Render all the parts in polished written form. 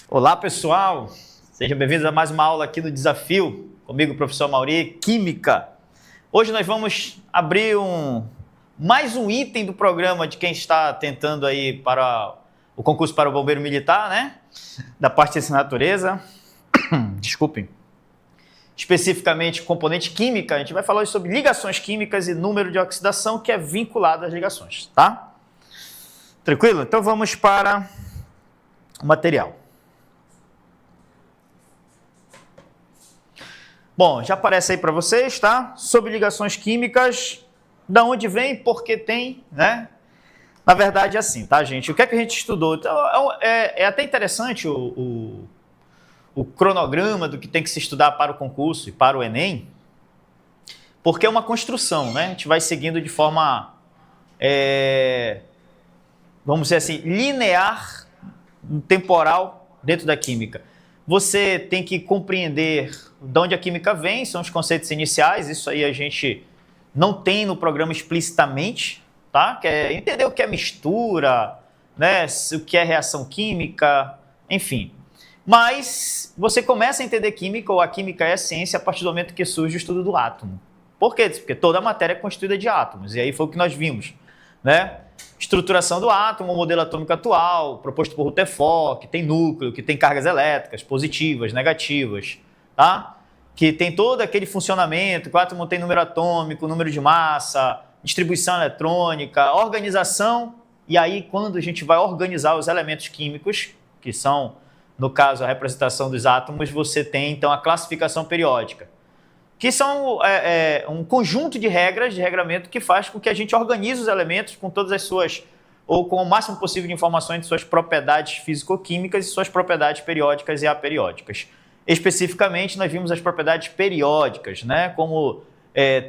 Olá, pessoal. Sejam bem-vindos a mais uma aula aqui do Desafio, comigo, professor Mauri, Química. Hoje nós vamos abrir mais um item do programa de quem está tentando aí para o concurso para o bombeiro militar, né? Da parte de natureza. Desculpem. Especificamente componente química, a gente vai falar hoje sobre ligações químicas e número de oxidação que é vinculado às ligações, tá? Tranquilo? Então vamos para o material. Bom, já aparece aí para vocês, tá? Sobre ligações químicas, da onde vem, por que tem, né? Na verdade é assim, tá, gente? O que é que a gente estudou? Então, é até interessante o cronograma do que tem que se estudar para o concurso e para o Enem, porque é uma construção, né? A gente vai seguindo de forma, vamos dizer assim, linear, temporal dentro da química. Você tem que compreender de onde a química vem, são os conceitos iniciais, isso aí a gente não tem no programa explicitamente, tá? Que é entender o que é mistura, né? O que é reação química, enfim. Mas você começa a entender química, ou a química é a ciência, a partir do momento que surge o estudo do átomo. Por quê? Porque toda a matéria é constituída de átomos, e aí foi o que nós vimos, né? Estruturação do átomo, o modelo atômico atual, proposto por Rutherford, que tem núcleo, que tem cargas elétricas, positivas, negativas, tá? Que tem todo aquele funcionamento, que o átomo tem número atômico, número de massa, distribuição eletrônica, organização, e aí quando a gente vai organizar os elementos químicos, que são, no caso, a representação dos átomos, você tem, então, a classificação periódica, que são um conjunto de regras, de regramento, que faz com que a gente organize os elementos com todas as suas, ou com o máximo possível de informações de suas propriedades físico-químicas e suas propriedades periódicas e aperiódicas. Especificamente, nós vimos as propriedades periódicas, né, como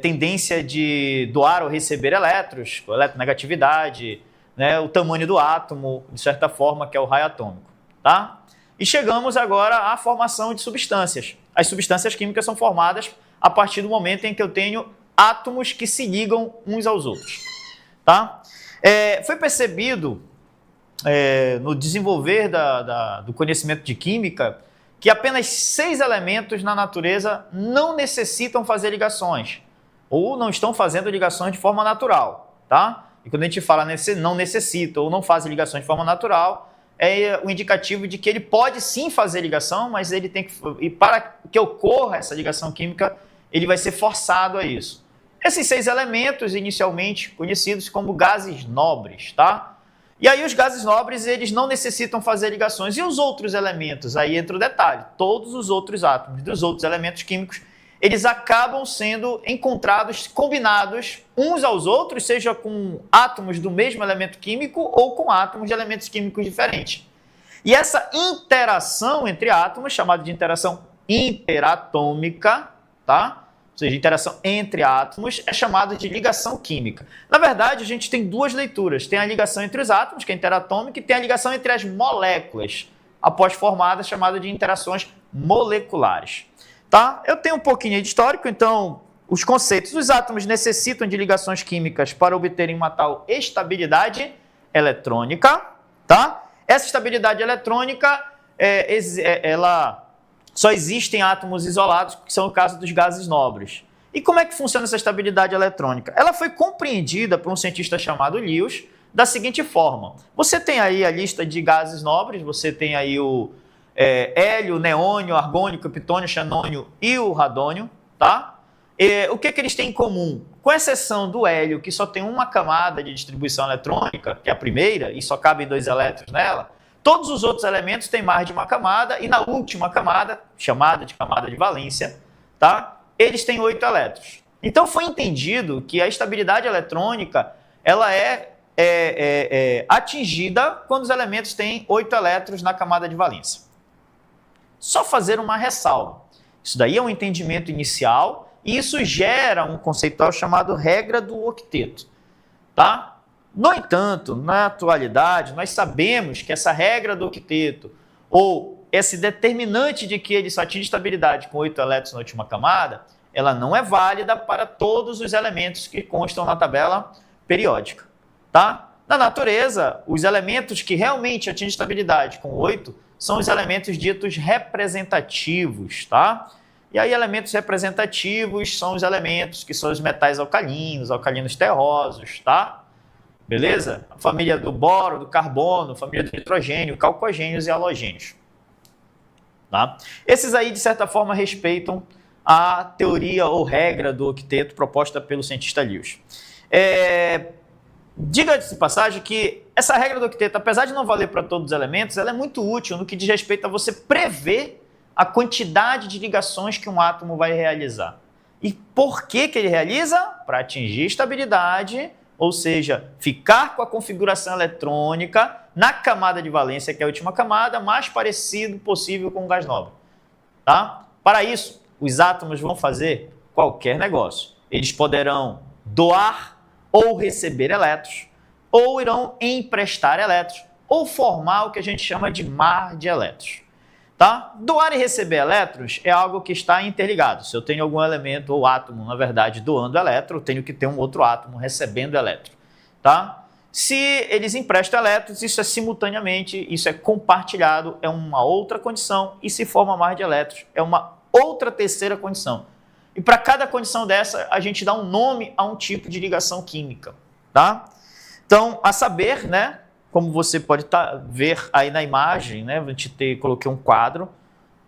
tendência de doar ou receber elétrons, eletronegatividade, né, o tamanho do átomo, de certa forma, que é o raio atômico, tá? E chegamos agora à formação de substâncias. As substâncias químicas são formadas a partir do momento em que eu tenho átomos que se ligam uns aos outros, tá? Foi percebido no desenvolver do conhecimento de química que apenas 6 elementos na natureza não necessitam fazer ligações, ou não estão fazendo ligações de forma natural, tá? E quando a gente fala não necessita ou não faz ligações de forma natural, é o indicativo de que ele pode sim fazer ligação, mas ele tem que, e para que ocorra essa ligação química, ele vai ser forçado a isso. Esses 6 elementos, inicialmente conhecidos como gases nobres, tá? E aí os gases nobres, eles não necessitam fazer ligações. E os outros elementos? Aí entra o detalhe. Todos os outros átomos dos outros elementos químicos, eles acabam sendo encontrados, combinados uns aos outros, seja com átomos do mesmo elemento químico ou com átomos de elementos químicos diferentes. E essa interação entre átomos, chamada de interação interatômica, tá? Ou seja, interação entre átomos, é chamada de ligação química. Na verdade, a gente tem 2 leituras. Tem a ligação entre os átomos, que é interatômica, e tem a ligação entre as moléculas, após formadas, chamada de interações moleculares. Tá? Eu tenho um pouquinho de histórico, então, os conceitos. Os átomos necessitam de ligações químicas para obterem uma tal estabilidade eletrônica, tá? Essa estabilidade eletrônica, ela só existem átomos isolados, que são o caso dos gases nobres. E como é que funciona essa estabilidade eletrônica? Ela foi compreendida por um cientista chamado Lewis da seguinte forma. Você tem aí a lista de gases nobres, você tem aí o hélio, neônio, argônio, criptônio, xenônio e o radônio, tá? O que eles têm em comum? Com exceção do hélio, que só tem uma camada de distribuição eletrônica, que é a primeira, e só cabem 2 elétrons nela, todos os outros elementos têm mais de uma camada, e na última camada, chamada de camada de valência, tá? Eles têm 8 elétrons. Então foi entendido que a estabilidade eletrônica ela é atingida quando os elementos têm 8 elétrons na camada de valência. Só fazer uma ressalva. Isso daí é um entendimento inicial e isso gera um conceitual chamado regra do octeto, tá? No entanto, na atualidade, nós sabemos que essa regra do octeto, ou esse determinante de que ele só atinge estabilidade com 8 elétrons na última camada, ela não é válida para todos os elementos que constam na tabela periódica, tá? Na natureza, os elementos que realmente atingem estabilidade com 8 são os elementos ditos representativos, tá? E aí, elementos representativos são os elementos que são os metais alcalinos, alcalinos terrosos, tá? Beleza? A família do boro, do carbono, família do nitrogênio, calcogênios e halogênios. Tá? Esses aí, de certa forma, respeitam a teoria ou regra do octeto proposta pelo cientista Lewis. Diga-se de passagem que essa regra do octeto, apesar de não valer para todos os elementos, ela é muito útil no que diz respeito a você prever a quantidade de ligações que um átomo vai realizar. E por que ele realiza? Para atingir estabilidade, ou seja, ficar com a configuração eletrônica na camada de valência, que é a última camada, mais parecido possível com o gás nobre. Tá? Para isso, os átomos vão fazer qualquer negócio. Eles poderão doar ou receber elétrons, ou irão emprestar elétrons, ou formar o que a gente chama de mar de elétrons. Tá? Doar e receber elétrons é algo que está interligado. Se eu tenho algum elemento ou átomo, na verdade, doando elétron, eu tenho que ter um outro átomo recebendo elétron. Tá? Se eles emprestam elétrons, isso é simultaneamente, isso é compartilhado, é uma outra condição, e se forma mar de elétrons, é uma outra terceira condição. E para cada condição dessa, a gente dá um nome a um tipo de ligação química. Tá? Então, a saber, né? Como você pode ver aí na imagem, né? Coloquei um quadro,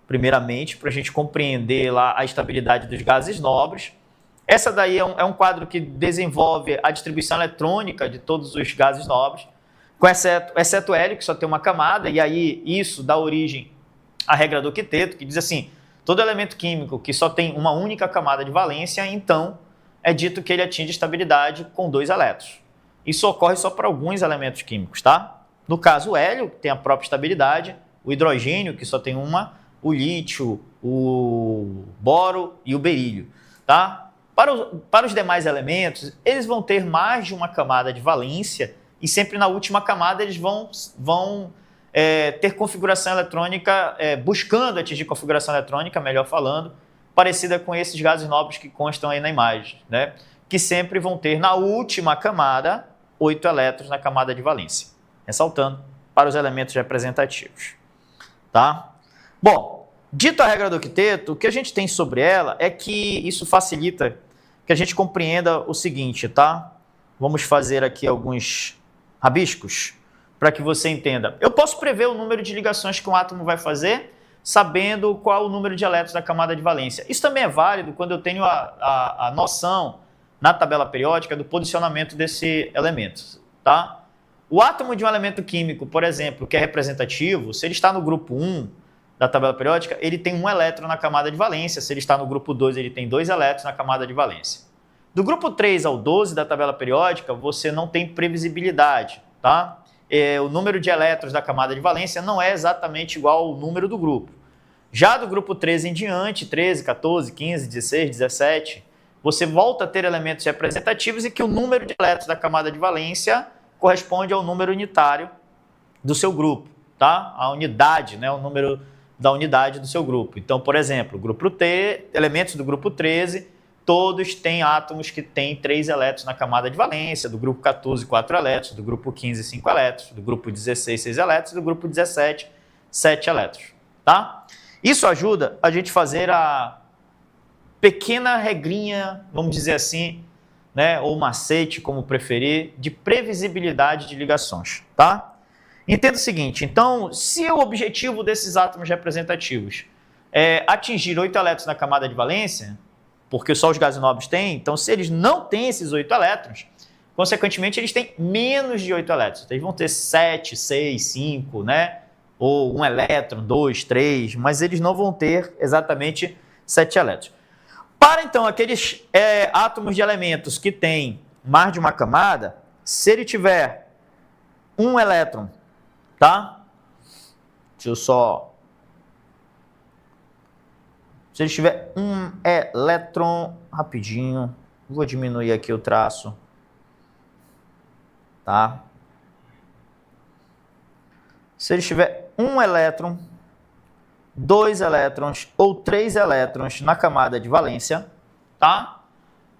primeiramente, para a gente compreender lá a estabilidade dos gases nobres. Essa daí é um quadro que desenvolve a distribuição eletrônica de todos os gases nobres, exceto o hélio, que só tem uma camada, e aí isso dá origem à regra do octeto, que diz assim, todo elemento químico que só tem uma única camada de valência, então é dito que ele atinge estabilidade com 2 elétrons. Isso ocorre só para alguns elementos químicos, tá? No caso, o hélio, que tem a própria estabilidade, o hidrogênio, que só tem uma, o lítio, o boro e o berílio, tá? Para os demais elementos, eles vão ter mais de uma camada de valência e sempre na última camada eles vão ter configuração eletrônica, buscando atingir configuração eletrônica, melhor falando, parecida com esses gases nobres que constam aí na imagem, né? Que sempre vão ter na última camada 8 elétrons na camada de valência, ressaltando para os elementos representativos. Tá? Bom, dito a regra do octeto, o que a gente tem sobre ela é que isso facilita que a gente compreenda o seguinte, tá? Vamos fazer aqui alguns rabiscos para que você entenda. Eu posso prever o número de ligações que um átomo vai fazer, sabendo qual o número de elétrons da camada de valência. Isso também é válido quando eu tenho a noção na tabela periódica do posicionamento desse elemento, tá? O átomo de um elemento químico, por exemplo, que é representativo, se ele está no grupo 1 da tabela periódica, ele tem 1 elétron na camada de valência, se ele está no grupo 2, ele tem 2 elétrons na camada de valência. Do grupo 3 ao 12 da tabela periódica, você não tem previsibilidade, tá? O número de elétrons da camada de valência não é exatamente igual ao número do grupo. Já do grupo 13 em diante, 13, 14, 15, 16, 17... você volta a ter elementos representativos e que o número de elétrons da camada de valência corresponde ao número unitário do seu grupo, tá? A unidade, né? O número da unidade do seu grupo. Então, por exemplo, grupo T, elementos do grupo 13, todos têm átomos que têm 3 elétrons na camada de valência, do grupo 14, 4 elétrons, do grupo 15, 5 elétrons, do grupo 16, 6 elétrons, do grupo 17, 7 elétrons, tá? Isso ajuda a gente fazer a pequena regrinha, vamos dizer assim, né, ou macete, como preferir, de previsibilidade de ligações, tá? Entenda o seguinte, então, se o objetivo desses átomos representativos é atingir 8 elétrons na camada de valência, porque só os gases nobres têm, então se eles não têm esses 8 elétrons, consequentemente eles têm menos de 8 elétrons, então, eles vão ter 7, 6, 5, né, ou 1 elétron, 2, 3, mas eles não vão ter exatamente 7 elétrons. Para, então, aqueles átomos de elementos que têm mais de uma camada, se ele tiver 1 elétron, tá? Deixa eu só... Se ele tiver 1 elétron, rapidinho, vou diminuir aqui o traço, tá? Se ele tiver 1 elétron, 2 elétrons ou 3 elétrons na camada de valência, tá?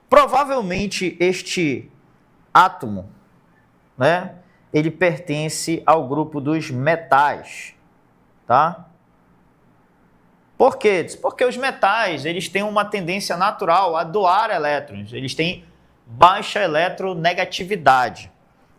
Provavelmente este átomo, né, ele pertence ao grupo dos metais, tá? Por quê? Porque os metais, eles têm uma tendência natural a doar elétrons, eles têm baixa eletronegatividade,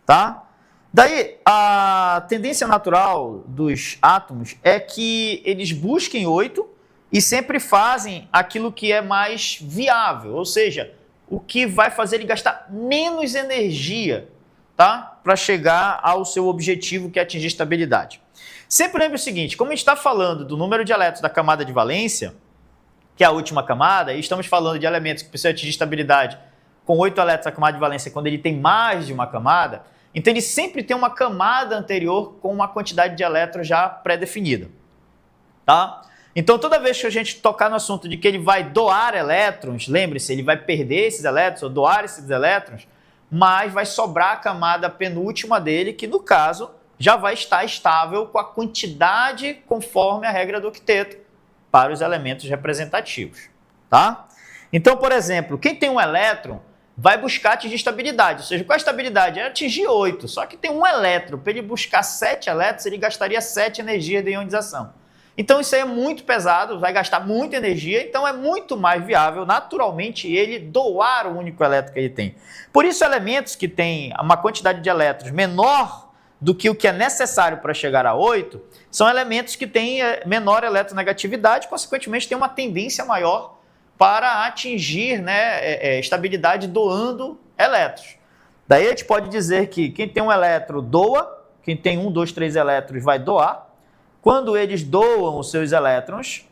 tá? Daí, a tendência natural dos átomos é que eles busquem 8 e sempre fazem aquilo que é mais viável, ou seja, o que vai fazer ele gastar menos energia, tá? Para chegar ao seu objetivo, que é atingir estabilidade. Sempre lembre o seguinte, como a gente está falando do número de elétrons da camada de valência, que é a última camada, e estamos falando de elementos que precisam atingir estabilidade com 8 elétrons na camada de valência quando ele tem mais de uma camada, então ele sempre tem uma camada anterior com uma quantidade de elétrons já pré-definida, tá? Então toda vez que a gente tocar no assunto de que ele vai doar elétrons, lembre-se, ele vai perder esses elétrons ou doar esses elétrons, mas vai sobrar a camada penúltima dele, que no caso já vai estar estável com a quantidade conforme a regra do octeto para os elementos representativos, tá? Então, por exemplo, quem tem um elétron vai buscar atingir estabilidade, ou seja, qual é a estabilidade? É atingir 8, só que tem um elétron, para ele buscar 7 elétrons, ele gastaria 7 energias de ionização. Então isso aí é muito pesado, vai gastar muita energia, então é muito mais viável, naturalmente, ele doar o único elétron que ele tem. Por isso, elementos que têm uma quantidade de elétrons menor do que o que é necessário para chegar a 8, são elementos que têm menor eletronegatividade, consequentemente tem uma tendência maior para atingir, né, estabilidade doando elétrons. Daí a gente pode dizer que quem tem um elétron doa, quem tem 1, 2, 3 elétrons vai doar. Quando eles doam os seus elétrons,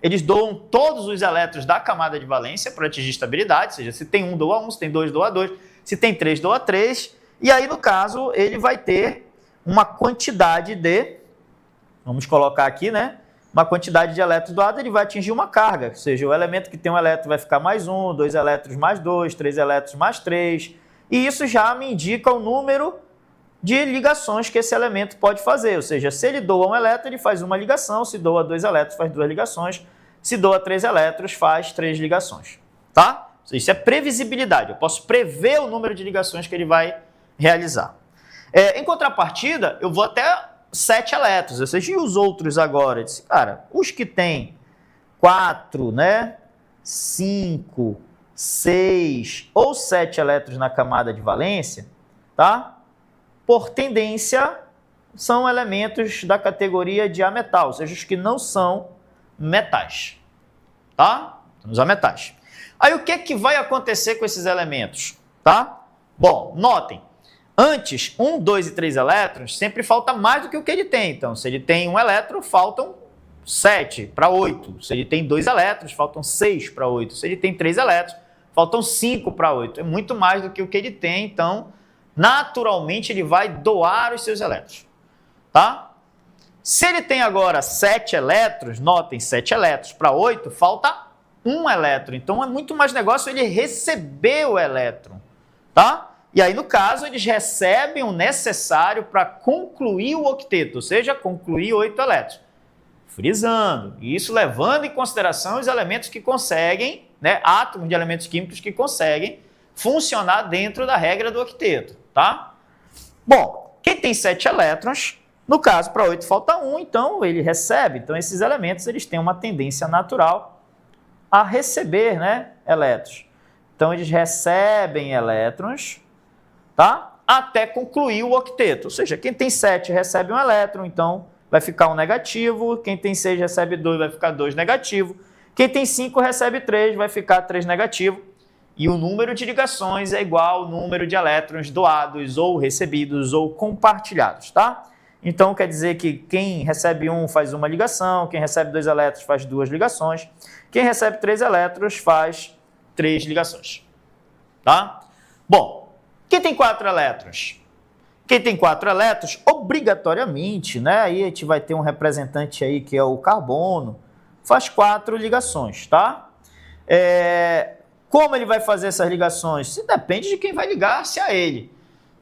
eles doam todos os elétrons da camada de valência para atingir estabilidade, ou seja, se tem 1, doa 1, se tem 2, doa 2, se tem 3, doa 3, e aí, no caso, ele vai ter uma quantidade de, vamos colocar aqui, né, uma quantidade de elétrons doados, ele vai atingir uma carga, ou seja, o elemento que tem um elétron vai ficar mais 1, 2 elétrons mais 2, 3 elétrons mais 3, e isso já me indica o número de ligações que esse elemento pode fazer, ou seja, se ele doa um elétron, ele faz uma ligação, se doa 2 elétrons, faz 2 ligações, se doa 3 elétrons, faz 3 ligações, tá? Isso é previsibilidade, eu posso prever o número de ligações que ele vai realizar. Em contrapartida, eu vou até 7 elétrons, ou seja, e os outros agora? Eu disse, cara, os que têm 4, né, 5, 6 ou 7 elétrons na camada de valência, tá? Por tendência, são elementos da categoria de ametal, ou seja, os que não são metais, tá? Os ametais. Aí, o que é que vai acontecer com esses elementos, tá? Bom, notem, antes, 1, 2 e 3 elétrons, sempre falta mais do que o que ele tem. Então, se ele tem 1 elétron, faltam 7 para 8. Se ele tem 2 elétrons, faltam 6 para 8. Se ele tem 3 elétrons, faltam 5 para 8. É muito mais do que o que ele tem, então naturalmente ele vai doar os seus elétrons, tá? Se ele tem agora 7 elétrons, notem, 7 elétrons para 8, falta 1 elétron. Então é muito mais negócio ele receber o elétron, tá? E aí, no caso, eles recebem o necessário para concluir o octeto, ou seja, concluir 8 elétrons. Frisando, isso levando em consideração os elementos que conseguem, né, átomos de elementos químicos que conseguem funcionar dentro da regra do octeto, tá? Bom, quem tem 7 elétrons, no caso, para 8 falta 1, então ele recebe. Então, esses elementos eles têm uma tendência natural a receber, né, elétrons. Então, eles recebem elétrons, tá? Até concluir o octeto. Ou seja, quem tem 7 recebe um elétron, então vai ficar um negativo. Quem tem 6 recebe 2, vai ficar 2 negativo. Quem tem 5 recebe 3, vai ficar 3 negativo. E o número de ligações é igual ao número de elétrons doados ou recebidos ou compartilhados, tá? Então, quer dizer que quem recebe 1 faz uma ligação, quem recebe 2 elétrons faz 2 ligações, quem recebe 3 elétrons faz 3 ligações, tá? Bom, quem tem 4 elétrons? Quem tem 4 elétrons, obrigatoriamente, né? Aí a gente vai ter um representante aí que é o carbono, faz 4 ligações, tá? Como ele vai fazer essas ligações? Isso depende de quem vai ligar-se a ele,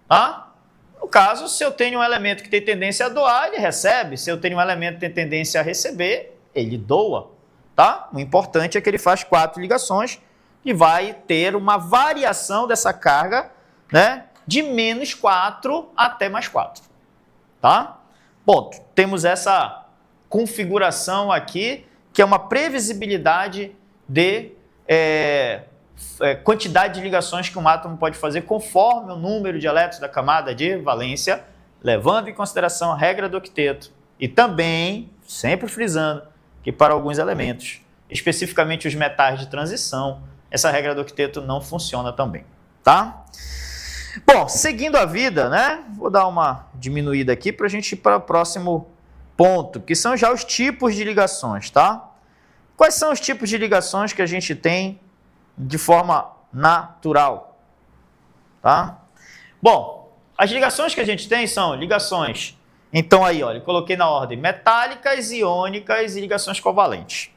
tá? No caso, se eu tenho um elemento que tem tendência a doar, ele recebe. Se eu tenho um elemento que tem tendência a receber, ele doa, tá? O importante é que ele faz 4 ligações e vai ter uma variação dessa carga, né, de -4 até +4. Tá? Ponto. Temos essa configuração aqui, que é uma previsibilidade de quantidade de ligações que um átomo pode fazer conforme o número de elétrons da camada de valência, levando em consideração a regra do octeto. E também, sempre frisando, que para alguns elementos, especificamente os metais de transição, essa regra do octeto não funciona também, tá? Bom, seguindo a vida, né? Vou dar uma diminuída aqui para a gente ir para o próximo ponto, que são já os tipos de ligações, tá? Quais são os tipos de ligações que a gente tem de forma natural, tá? Bom, as ligações que a gente tem são ligações, então aí, olha, eu coloquei na ordem metálicas, iônicas e ligações covalentes.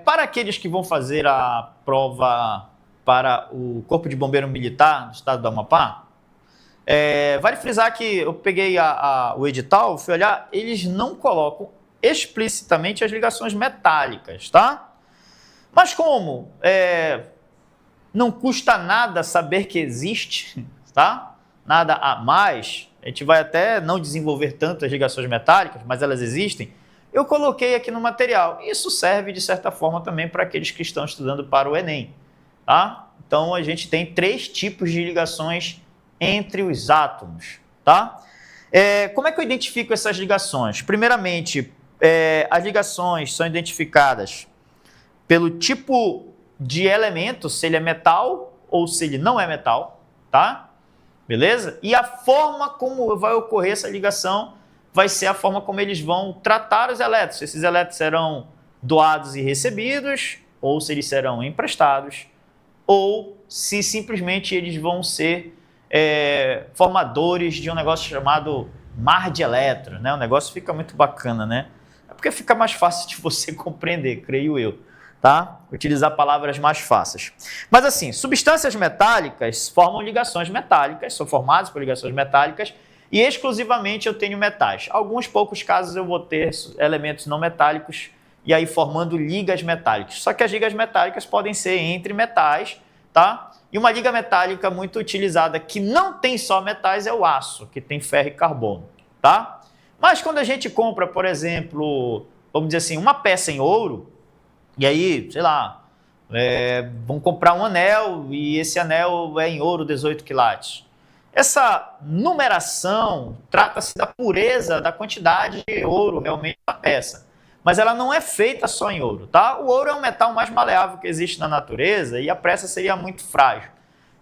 Para aqueles que vão fazer a prova para o Corpo de Bombeiro Militar do estado do Amapá, vale frisar que eu peguei o edital, fui olhar, eles não colocam explicitamente as ligações metálicas, tá? Mas como não custa nada saber que existe, tá? Nada a mais, a gente vai até não desenvolver tanto as ligações metálicas, mas elas existem, eu coloquei aqui no material. Isso serve, de certa forma, também para aqueles que estão estudando para o Enem, tá? Então, a gente tem 3 tipos de ligações entre os átomos, tá? Como é que eu identifico essas ligações? Primeiramente, as ligações são identificadas pelo tipo de elemento, se ele é metal ou se ele não é metal, tá? Beleza? E a forma como vai ocorrer essa ligação vai ser a forma como eles vão tratar os elétrons. Se esses elétrons serão doados e recebidos, ou se eles serão emprestados, ou se simplesmente eles vão ser formadores de um negócio chamado mar de elétrons, né? O negócio fica muito bacana, né? É porque fica mais fácil de você compreender, creio eu, tá? Utilizar palavras mais fáceis. Mas assim, substâncias metálicas formam ligações metálicas, são formadas por ligações metálicas, e exclusivamente eu tenho metais. Alguns poucos casos eu vou ter elementos não metálicos, e aí formando ligas metálicas. Só que as ligas metálicas podem ser entre metais, tá? E uma liga metálica muito utilizada que não tem só metais é o aço, que tem ferro e carbono, tá? Mas quando a gente compra, por exemplo, vamos dizer assim, uma peça em ouro, e aí, sei lá, vamos comprar um anel e esse anel é em ouro 18 quilates. Essa numeração trata-se da pureza da quantidade de ouro realmente na peça. Mas ela não é feita só em ouro, tá? O ouro é um metal mais maleável que existe na natureza e a peça seria muito frágil.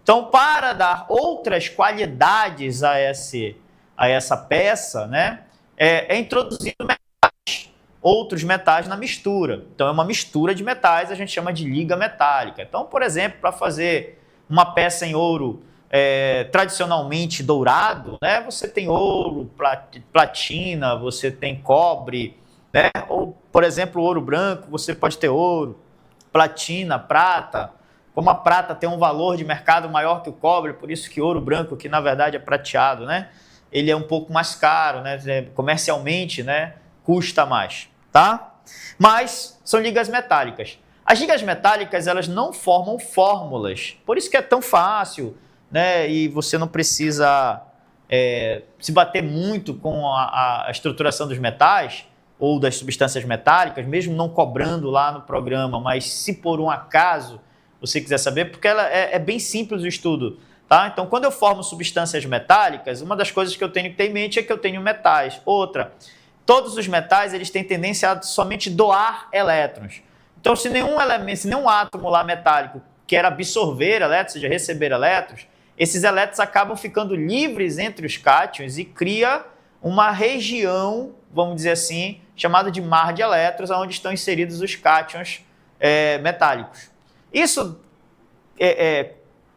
Então, para dar outras qualidades a essa peça, né, é introduzido outros metais na mistura. Então, é uma mistura de metais, a gente chama de liga metálica. Então, por exemplo, para fazer uma peça em ouro tradicionalmente dourado, né, você tem ouro, platina, você tem cobre, né? Ou, por exemplo, ouro branco, você pode ter ouro, platina, prata. Como a prata tem um valor de mercado maior que o cobre, por isso que ouro branco, que na verdade é prateado, né? Ele é um pouco mais caro, né? Comercialmente, né? Custa mais, tá? Mas são ligas metálicas. As ligas metálicas, elas não formam fórmulas, por isso que é tão fácil, né? E você não precisa se bater muito com a estruturação dos metais ou das substâncias metálicas, mesmo não cobrando lá no programa, mas se por um acaso você quiser saber, porque ela é bem simples o estudo, tá? Então, quando eu formo substâncias metálicas, uma das coisas que eu tenho que ter em mente é que eu tenho metais. Outra, todos os metais eles têm tendência a somente doar elétrons. Então, se nenhum átomo lá metálico quer absorver elétrons, ou seja, receber elétrons, esses elétrons acabam ficando livres entre os cátions e cria uma região, vamos dizer assim, chamada de mar de elétrons, onde estão inseridos os cátions metálicos. Isso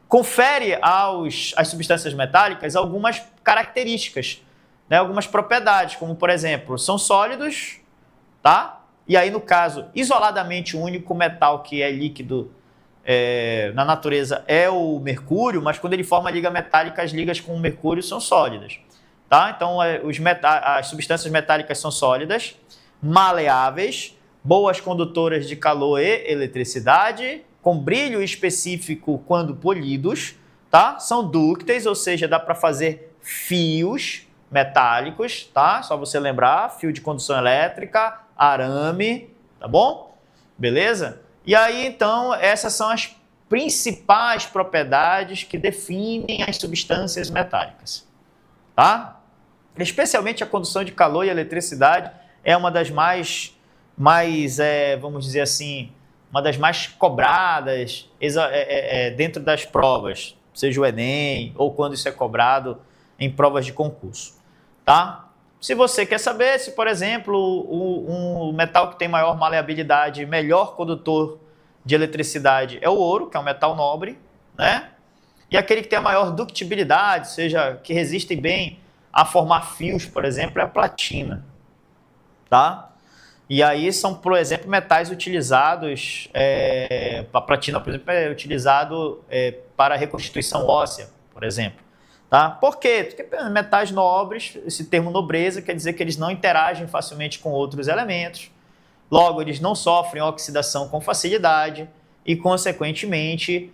confere às substâncias metálicas algumas características, né, algumas propriedades, como, por exemplo, são sólidos, tá? E aí, no caso, isoladamente, o único metal que é líquido na natureza é o mercúrio, mas quando ele forma liga metálica, as ligas com o mercúrio são sólidas. Tá? Então, as substâncias metálicas são sólidas, maleáveis, boas condutoras de calor e eletricidade, com brilho específico quando polidos, tá? São dúcteis, ou seja, dá para fazer fios metálicos, tá? Só você lembrar, fio de condução elétrica, arame, tá bom? Beleza? E aí, então, essas são as principais propriedades que definem as substâncias metálicas, tá? Especialmente a condução de calor e eletricidade é uma das vamos dizer assim, uma das mais cobradas dentro das provas, seja o Enem ou quando isso é cobrado em provas de concurso, tá? Se você quer saber se, por exemplo, o metal que tem maior maleabilidade, melhor condutor de eletricidade é o ouro, que é um metal nobre, né? E aquele que tem a maior ductibilidade, ou seja, que resistem bem a formar fios, por exemplo, é a platina, tá? E aí são, por exemplo, metais utilizados, a platina, por exemplo, é utilizado para reconstituição óssea, por exemplo. Tá? Por quê? Porque metais nobres, esse termo nobreza quer dizer que eles não interagem facilmente com outros elementos, logo eles não sofrem oxidação com facilidade e, consequentemente,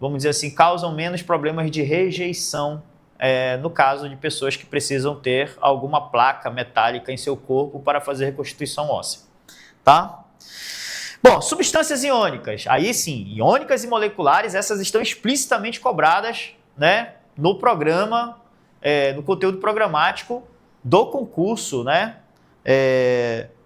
vamos dizer assim, causam menos problemas de rejeição no caso de pessoas que precisam ter alguma placa metálica em seu corpo para fazer reconstituição óssea, tá? Bom, substâncias iônicas, aí sim, iônicas e moleculares, essas estão explicitamente cobradas, né, no programa, no conteúdo programático do concurso, né,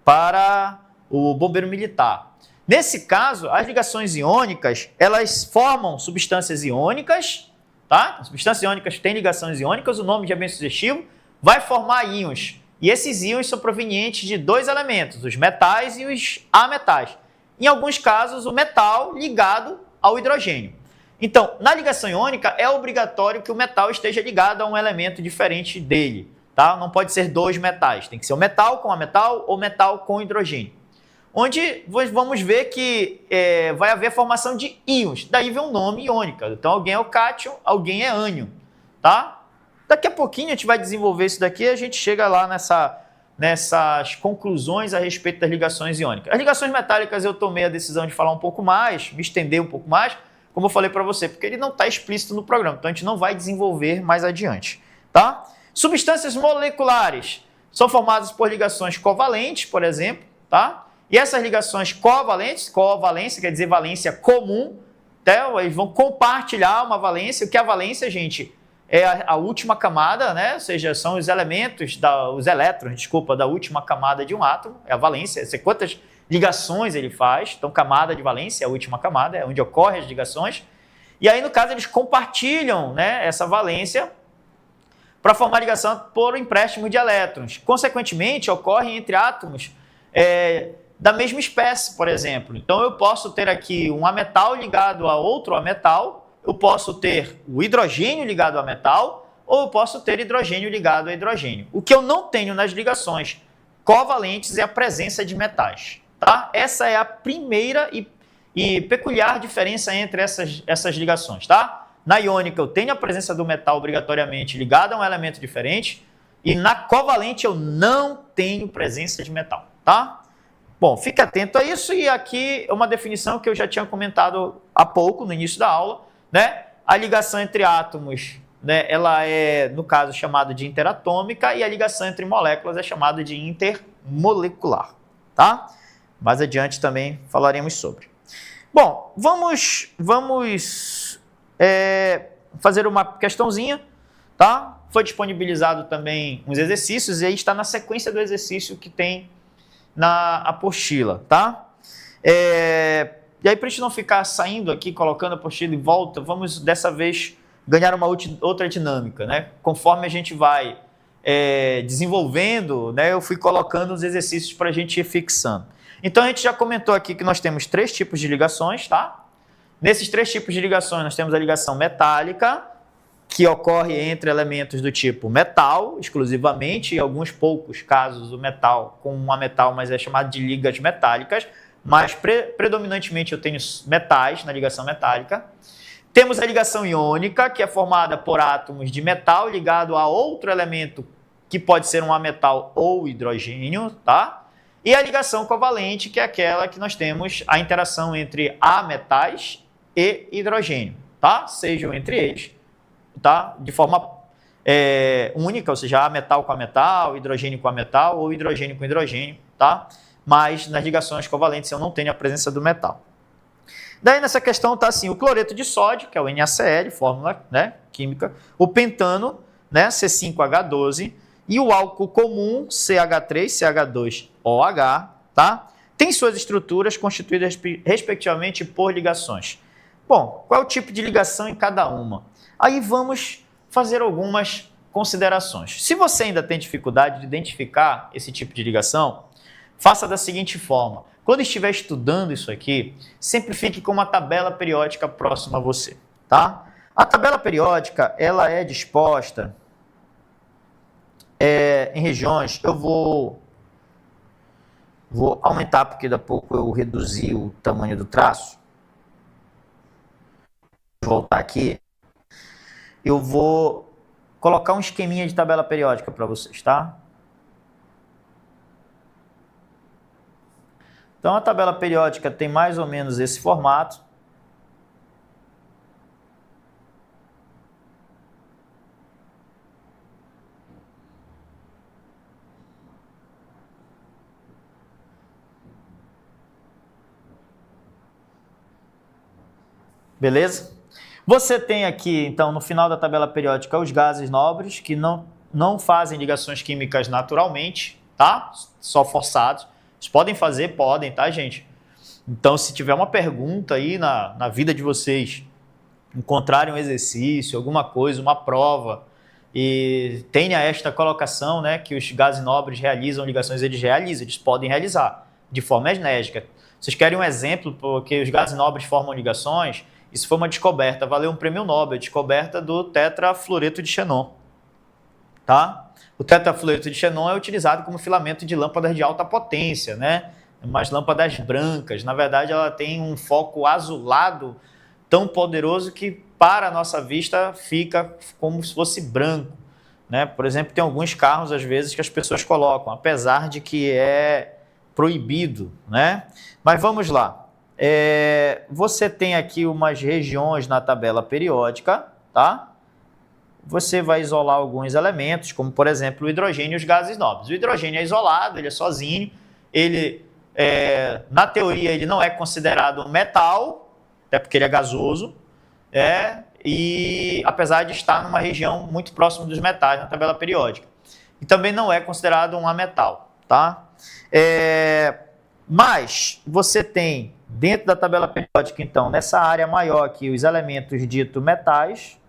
para o bombeiro militar. Nesse caso, as ligações iônicas, elas formam substâncias iônicas, tá? Substâncias iônicas têm ligações iônicas, o nome já é bem sugestivo, vai formar íons. E esses íons são provenientes de dois elementos, os metais e os ametais. Em alguns casos, o metal ligado ao hidrogênio. Então, na ligação iônica, é obrigatório que o metal esteja ligado a um elemento diferente dele, tá? Não pode ser dois metais, tem que ser o metal com a metal ou metal com hidrogênio. Onde vamos ver que vai haver a formação de íons, daí vem o nome iônica. Então, alguém é o cátion, alguém é ânion, tá? Daqui a pouquinho a gente vai desenvolver isso daqui e a gente chega lá nessas conclusões a respeito das ligações iônicas. As ligações metálicas eu tomei a decisão de falar um pouco mais, me estender um pouco mais, como eu falei para você, porque ele não está explícito no programa, então a gente não vai desenvolver mais adiante, tá? Substâncias moleculares são formadas por ligações covalentes, por exemplo, tá? E essas ligações covalentes, covalência quer dizer valência comum, então eles vão compartilhar uma valência. O que é a valência, gente? É a última camada, né? Ou seja, são os elementos, os elétrons, desculpa, da última camada de um átomo, é a valência, quantas ligações ele faz, então camada de valência é a última camada, é onde ocorrem as ligações, e aí no caso eles compartilham, né, essa valência para formar ligação por empréstimo de elétrons. Consequentemente, ocorrem entre átomos da mesma espécie, por exemplo. Então eu posso ter aqui um ametal ligado a outro ametal, eu posso ter o hidrogênio ligado a metal, ou eu posso ter hidrogênio ligado a hidrogênio. O que eu não tenho nas ligações covalentes é a presença de metais, tá? Essa é a primeira e peculiar diferença entre essas ligações, tá? Na iônica eu tenho a presença do metal obrigatoriamente ligado a um elemento diferente, e na covalente eu não tenho presença de metal, tá? Bom, fique atento a isso, e aqui é uma definição que eu já tinha comentado há pouco, no início da aula, né? A ligação entre átomos, né, ela é, no caso, chamada de interatômica, e a ligação entre moléculas é chamada de intermolecular, tá? Mais adiante também falaremos sobre. Bom, vamos fazer uma questãozinha, tá? Foi disponibilizado também uns exercícios, e aí está na sequência do exercício que tem na apostila, tá? E aí, para a gente não ficar saindo aqui, colocando a apostila em volta, vamos dessa vez ganhar uma outra dinâmica, né? Conforme a gente vai desenvolvendo, né, eu fui colocando os exercícios para a gente ir fixando. Então, a gente já comentou aqui que nós temos 3 tipos de ligações, tá? Nesses 3 tipos de ligações, nós temos a ligação metálica, que ocorre entre elementos do tipo metal, exclusivamente, em alguns poucos casos o metal com um ametal, mas é chamado de ligas metálicas, mas predominantemente eu tenho metais na ligação metálica. Temos a ligação iônica, que é formada por átomos de metal ligado a outro elemento que pode ser um ametal ou hidrogênio, tá? E a ligação covalente, que é aquela que nós temos a interação entre ametais e hidrogênio, tá? Sejam entre eles, tá? De forma única, ou seja, metal com a metal, hidrogênio com a metal ou hidrogênio com hidrogênio, tá? Mas nas ligações covalentes eu não tenho a presença do metal. Daí nessa questão está assim, o cloreto de sódio, que é o NaCl, fórmula, né, química, o pentano, né, C5H12, e o álcool comum, CH3, tá? Tem suas estruturas constituídas respectivamente por ligações. Bom, qual é o tipo de ligação em cada uma? Aí vamos fazer algumas considerações. Se você ainda tem dificuldade de identificar esse tipo de ligação, faça da seguinte forma. Quando estiver estudando isso aqui, sempre fique com uma tabela periódica próxima a você, tá? A tabela periódica, ela é disposta em regiões. Eu vou aumentar, porque daqui a pouco eu reduzi o tamanho do traço. Vou voltar aqui. Eu vou colocar um esqueminha de tabela periódica para vocês, tá? Então, a tabela periódica tem mais ou menos esse formato. Beleza? Você tem aqui, então, no final da tabela periódica, os gases nobres, que não fazem ligações químicas naturalmente, tá? Só forçados. Vocês podem fazer? Podem, tá, gente? Então, se tiver uma pergunta aí na vida de vocês, encontrarem um exercício, alguma coisa, uma prova, e tenha esta colocação, né, que os gases nobres realizam ligações, eles podem realizar de forma enérgica. Vocês querem um exemplo, porque os gases nobres formam ligações? Isso foi uma descoberta, valeu um prêmio Nobel, a descoberta do tetrafluoreto de xenon, tá? O tetrafluoreto de xenon é utilizado como filamento de lâmpadas de alta potência, né? Umas lâmpadas brancas. Na verdade, ela tem um foco azulado tão poderoso que para a nossa vista fica como se fosse branco, né? Por exemplo, tem alguns carros, às vezes, que as pessoas colocam, apesar de que é proibido, né? Mas vamos lá. Você tem aqui umas regiões na tabela periódica, tá? Você vai isolar alguns elementos, como, por exemplo, o hidrogênio e os gases nobres. O hidrogênio é isolado, ele é sozinho, ele, na teoria, ele não é considerado um metal, até porque ele é gasoso, e apesar de estar numa região muito próxima dos metais na tabela periódica. E também não é considerado um ametal, tá? Mas você tem, dentro da tabela periódica, então, nessa área maior aqui, os elementos ditos metais.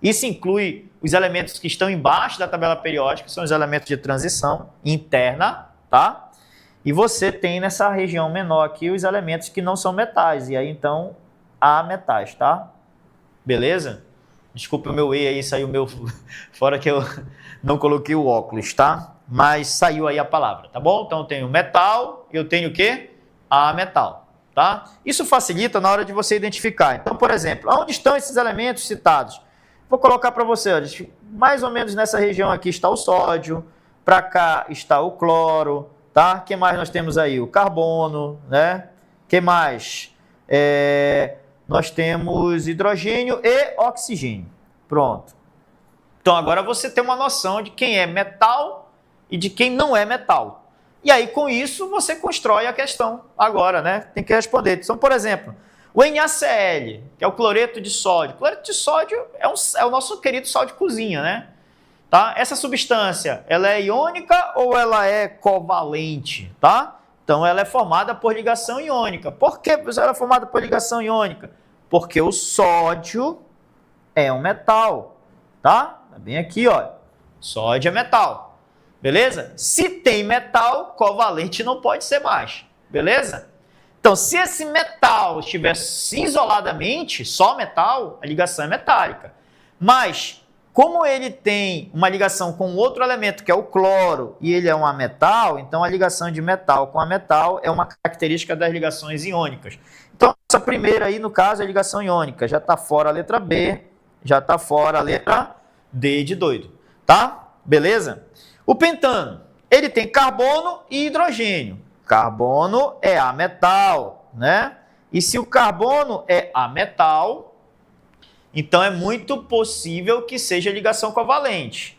Isso inclui os elementos que estão embaixo da tabela periódica, que são os elementos de transição interna, tá? E você tem nessa região menor aqui os elementos que não são metais, e aí então há metais, tá? Beleza? Desculpa o meu E aí, saiu o meu fora que eu não coloquei o óculos, tá? Mas saiu aí a palavra, tá bom? Então eu tenho metal, eu tenho o quê? Ametal, tá? Isso facilita na hora de você identificar. Então, por exemplo, onde estão esses elementos citados? Vou colocar para você, olha, mais ou menos nessa região aqui está o sódio, para cá está o cloro, tá? O que mais nós temos aí? O carbono, né? O que mais? Nós temos hidrogênio e oxigênio. Pronto. Então, agora você tem uma noção de quem é metal e de quem não é metal. E aí, com isso, você constrói a questão agora, né? Tem que responder. Então, por exemplo, o NaCl, que é o cloreto de sódio. O cloreto de sódio é o nosso querido sal de cozinha, né? Tá? Essa substância, ela é iônica ou ela é covalente, tá? Então, ela é formada por ligação iônica. Por que ela é formada por ligação iônica? Porque o sódio é um metal, tá? Tá bem aqui, ó. Sódio é metal, beleza? Se tem metal, covalente não pode ser mais, beleza? Então, se esse metal estiver isoladamente, só metal, a ligação é metálica. Mas, como ele tem uma ligação com outro elemento, que é o cloro, e ele é um ametal, então a ligação de metal com ametal é uma característica das ligações iônicas. Então, essa primeira aí, no caso, é a ligação iônica. Já está fora a letra B, já está fora a letra D de doido, tá? Beleza? O pentano, ele tem carbono e hidrogênio. Carbono é ametal, né? E se o carbono é ametal, Então, é muito possível que seja ligação covalente.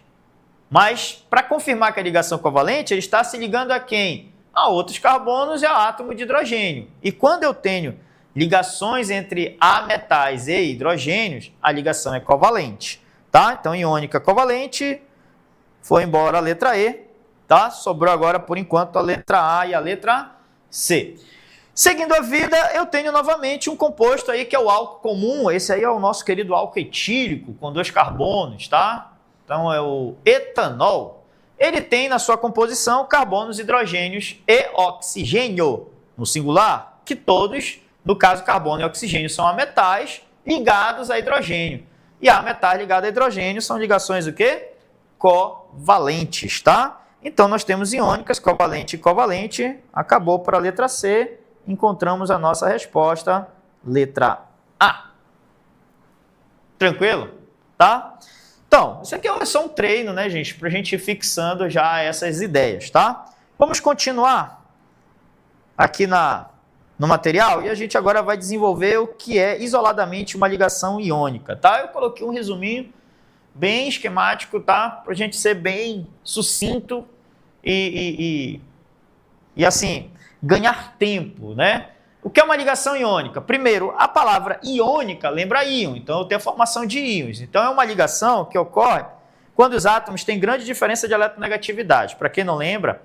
Mas, para confirmar que é ligação covalente, ele está se ligando a quem? A outros carbonos e a átomo de hidrogênio. E quando eu tenho ligações entre ametais e hidrogênios, a ligação é covalente. Tá? Então, iônica covalente, foi embora a letra E. Tá? Sobrou agora, por enquanto, a letra A e a letra C. Seguindo a vida, eu tenho novamente um composto aí que é o álcool comum. Esse aí é o nosso querido álcool etílico, com 2 carbonos, tá? Então, é o etanol. Ele tem na sua composição carbonos, hidrogênios e oxigênio, no singular, que todos, no caso carbono e oxigênio, são ametais ligados a hidrogênio. E ametais ligados a hidrogênio são ligações o quê? Covalentes, tá? Então, nós temos iônicas, covalente e covalente. Acabou para a letra C. Encontramos a nossa resposta, letra A. Tranquilo? Tá? Então, isso aqui é só um treino, né, gente? Para a gente ir fixando já essas ideias, tá? Vamos continuar aqui no material e a gente agora vai desenvolver o que é isoladamente uma ligação iônica, tá? Eu coloquei um resuminho bem esquemático, tá? Para a gente ser bem sucinto e assim, ganhar tempo, né? O que é uma ligação iônica? Primeiro, a palavra iônica lembra íon, então eu tenho a formação de íons. Então é uma ligação que ocorre quando os átomos têm grande diferença de eletronegatividade. Para quem não lembra,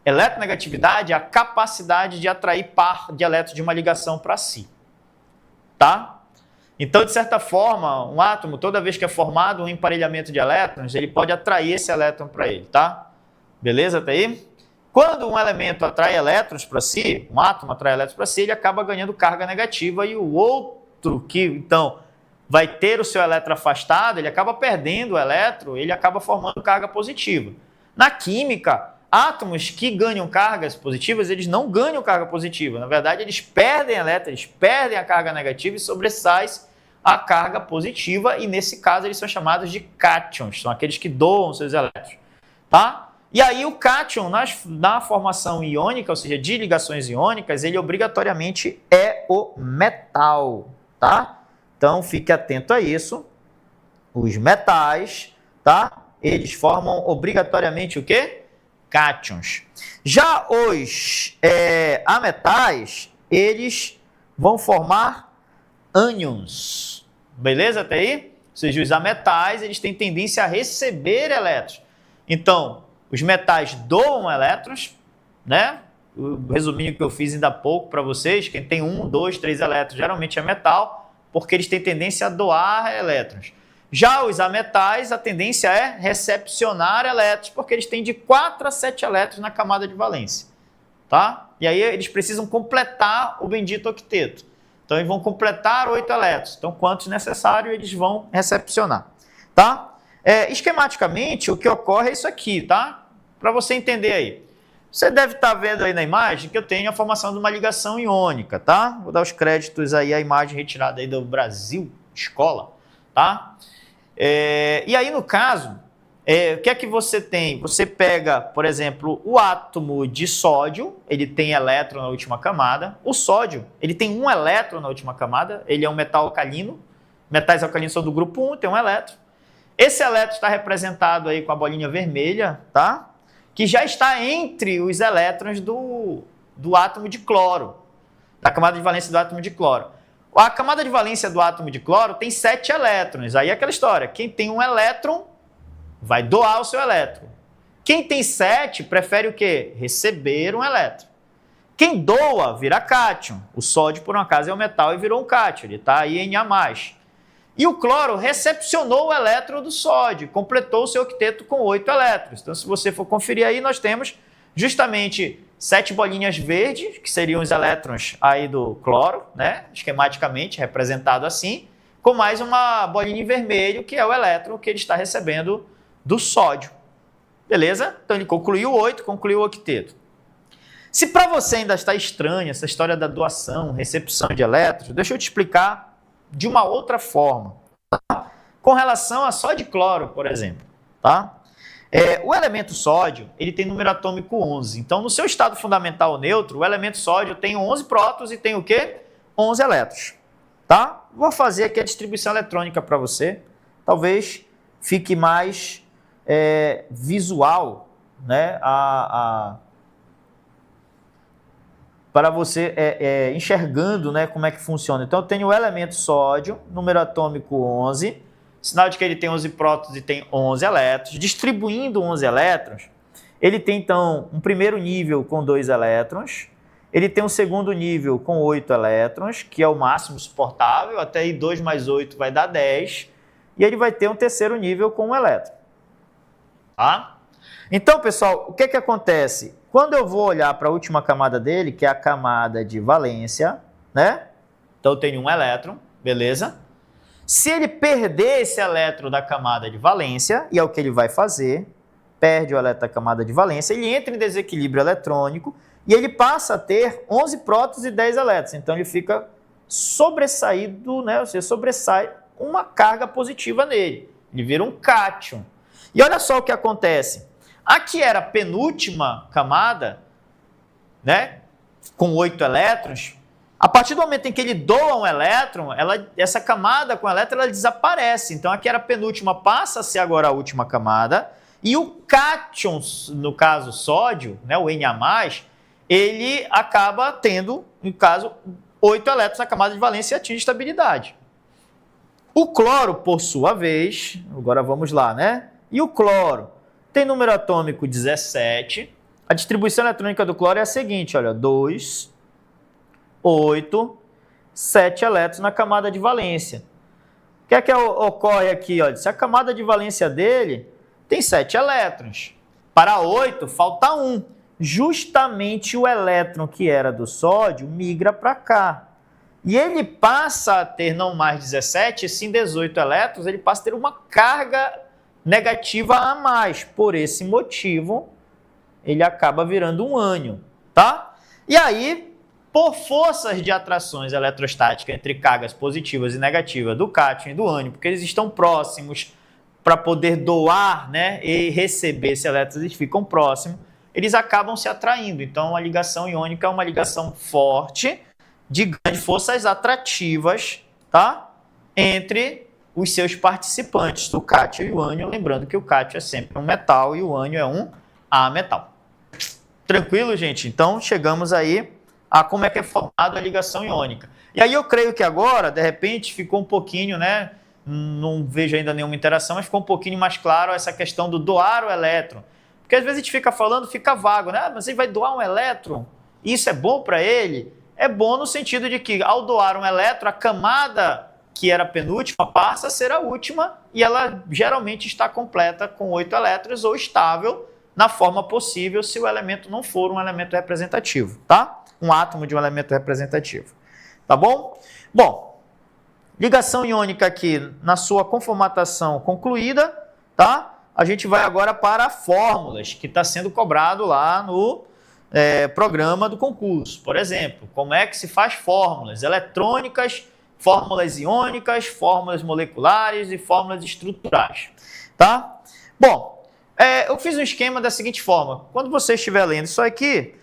eletronegatividade é a capacidade de atrair par de elétrons de uma ligação para si, tá? Então, de certa forma, um átomo, toda vez que é formado um emparelhamento de elétrons, ele pode atrair esse elétron para ele, tá? Beleza, até aí? Quando um elemento atrai elétrons para si, um átomo atrai elétrons para si, ele acaba ganhando carga negativa e o outro que, então, vai ter o seu elétron afastado, ele acaba perdendo o elétron, ele acaba formando carga positiva. Na química, átomos que ganham cargas positivas, eles não ganham carga positiva. Na verdade, eles perdem elétrons, eles perdem a carga negativa e sobressai a carga positiva, e nesse caso eles são chamados de cátions, são aqueles que doam seus elétrons, tá? E aí o cátion, na formação iônica, ou seja, de ligações iônicas, ele obrigatoriamente é o metal, tá? Então, fique atento a isso. Os metais, tá? Eles formam obrigatoriamente o quê? Cátions. Já os ametais, eles vão formar ânions. Beleza até aí? Ou seja, os ametais, eles têm tendência a receber elétrons. Então, os metais doam elétrons, né? O resuminho que eu fiz ainda há pouco para vocês, quem tem 1, 2, 3 elétrons geralmente é metal, porque eles têm tendência a doar elétrons. Já os ametais, a tendência é recepcionar elétrons, porque eles têm de 4 a 7 elétrons na camada de valência, tá? E aí eles precisam completar o bendito octeto. Então, eles vão completar 8 elétrons. Então, quantos necessários eles vão recepcionar, tá? Esquematicamente, o que ocorre é isso aqui, tá? Para você entender aí. Você deve estar vendo aí na imagem que eu tenho a formação de uma ligação iônica, tá? Vou dar os créditos aí à imagem retirada aí do Brasil Escola, tá? E aí, no caso, o que é que você tem? Você pega, por exemplo, o átomo de sódio, ele tem elétron na última camada. O sódio, ele tem um elétron na última camada, ele é um metal alcalino. Metais alcalinos são do grupo 1, tem um elétron. Esse elétron está representado aí com a bolinha vermelha, tá? Que já está entre os elétrons do átomo de cloro, da camada de valência do átomo de cloro. A camada de valência do átomo de cloro tem 7 elétrons. Aí é aquela história, quem tem um elétron vai doar o seu elétron. Quem tem 7 prefere o quê? Receber um elétron. Quem doa vira cátion. O sódio, por um acaso, é um metal e virou um cátion. Ele está aí em A+. E o cloro recepcionou o elétron do sódio, completou o seu octeto com 8 elétrons. Então, se você for conferir aí, nós temos justamente 7 bolinhas verdes, que seriam os elétrons aí do cloro, né? Esquematicamente representado assim, com mais uma bolinha em vermelho, que é o elétron que ele está recebendo do sódio. Beleza? Então, ele concluiu 8, concluiu o octeto. Se para você ainda está estranha essa história da doação, recepção de elétrons, deixa eu te explicar de uma outra forma, tá? Com relação a sódio e cloro, por exemplo, tá? O elemento sódio, ele tem número atômico 11. Então, no seu estado fundamental neutro, o elemento sódio tem 11 prótons e tem o quê? 11 elétrons, tá? Vou fazer aqui a distribuição eletrônica para você. Talvez fique mais visual, né, para você enxergando, né, como é que funciona. Então, eu tenho o elemento sódio, número atômico 11, sinal de que ele tem 11 prótons e tem 11 elétrons. Distribuindo 11 elétrons, ele tem, então, um primeiro nível com 2 elétrons, ele tem um segundo nível com 8 elétrons, que é o máximo suportável, até aí 2 mais 8 vai dar 10, e ele vai ter um terceiro nível com 1 elétron. Tá? Então, pessoal, o que que acontece? Quando eu vou olhar para a última camada dele, que é a camada de valência, né? Então, eu tenho um elétron, beleza? Se ele perder esse elétron da camada de valência, e é o que ele vai fazer, perde o elétron da camada de valência, ele entra em desequilíbrio eletrônico e ele passa a ter 11 prótons e 10 elétrons. Então, ele fica sobressaído, né? Ou seja, sobressai uma carga positiva nele. Ele vira um cátion. E olha só o que acontece. Aqui era a penúltima camada, né, com 8 elétrons. A partir do momento em que ele doa um elétron, essa camada com elétron ela desaparece. Então, aqui era a penúltima, passa a ser agora a última camada. E o cátion, no caso sódio, né, o Na+, ele acaba tendo, no caso, 8 elétrons na camada de valência e atinge estabilidade. O cloro, por sua vez, agora vamos lá, né? E o cloro tem número atômico 17. A distribuição eletrônica do cloro é a seguinte, olha, 2, 8, 7 elétrons na camada de valência. O que é que ocorre aqui? Olha, se a camada de valência dele tem 7 elétrons, para 8 falta 1. Justamente o elétron que era do sódio migra para cá. E ele passa a ter não mais 17, sim 18 elétrons, ele passa a ter uma carga negativa a mais. Por esse motivo, ele acaba virando um ânion, tá? E aí, por forças de atrações eletrostáticas entre cargas positivas e negativas do cátion e do ânion, porque eles estão próximos para poder doar, né, e receber esse elétron, eles ficam próximos, eles acabam se atraindo. Então, a ligação iônica é uma ligação forte, de grandes forças atrativas, tá? Entre os seus participantes, o cátion e o ânion, lembrando que o cátion é sempre um metal e o ânion é um ametal. Tranquilo, gente? Então, chegamos aí a como é que é formada a ligação iônica. E aí eu creio que agora, de repente, ficou um pouquinho, né? Não vejo ainda nenhuma interação, mas ficou um pouquinho mais claro essa questão do doar o elétron. Porque às vezes a gente fica falando, fica vago, né? Mas ele vai doar um elétron? Isso é bom para ele? É bom no sentido de que, ao doar um elétron, a camada que era a penúltima passa a ser a última e ela geralmente está completa com 8 elétrons ou estável na forma possível se o elemento não for um elemento representativo, tá? Um átomo de um elemento representativo, tá bom? Bom, ligação iônica aqui na sua conformatação concluída, tá? A gente vai agora para fórmulas, que está sendo cobrado lá no programa do concurso. Por exemplo, como é que se faz fórmulas eletrônicas, fórmulas iônicas, fórmulas moleculares e fórmulas estruturais, tá? Bom, eu fiz um esquema da seguinte forma. Quando você estiver lendo isso aqui,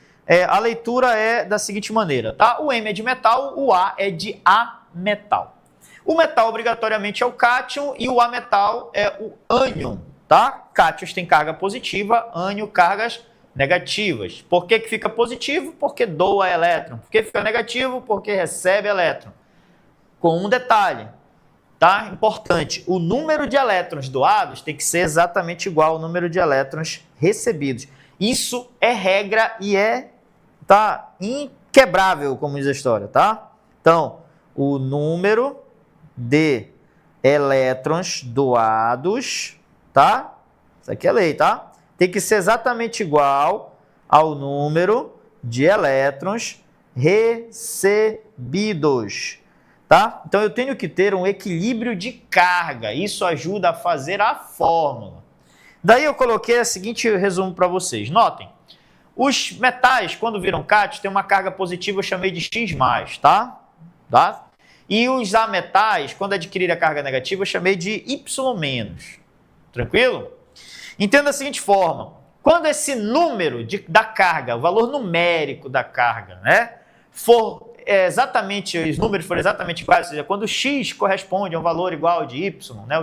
a leitura é da seguinte maneira, tá? O M é de metal, o A é de ametal. O metal obrigatoriamente é o cátion e o ametal é o ânion, tá? Cátions tem carga positiva, ânion cargas negativas. Por que que fica positivo? Porque doa elétron. Por que fica negativo? Porque recebe elétron. Com um detalhe, tá? Importante, o número de elétrons doados tem que ser exatamente igual ao número de elétrons recebidos. Isso é regra e tá, inquebrável, como diz a história, tá? Então, o número de elétrons doados, tá? Isso aqui é lei, tá? Tem que ser exatamente igual ao número de elétrons recebidos, tá? Então, eu tenho que ter um equilíbrio de carga. Isso ajuda a fazer a fórmula. Daí, eu coloquei o seguinte resumo para vocês. Notem, os metais, quando viram cátion, tem uma carga positiva, eu chamei de X+, tá? E os ametais, quando adquirir a carga negativa, eu chamei de Y-. Tranquilo? Entenda da seguinte forma. Quando esse número da carga, o valor numérico da carga, né, for os números forem exatamente iguais, ou seja, quando x corresponde a um valor igual de y, né,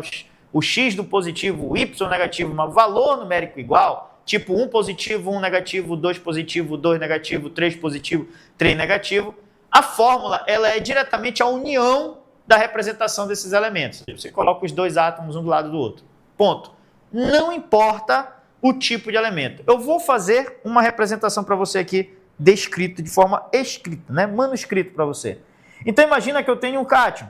o x do positivo, o y negativo, um valor numérico igual, tipo 1 positivo, 1 negativo, 2 positivo, 2 negativo, 3 positivo, 3 negativo, a fórmula ela é diretamente a união da representação desses elementos. Você coloca os dois átomos um do lado do outro. Ponto. Não importa o tipo de elemento. Eu vou fazer uma representação para você aqui, descrito de forma escrita, né? Manuscrito para você. Então imagina que eu tenho um cátion,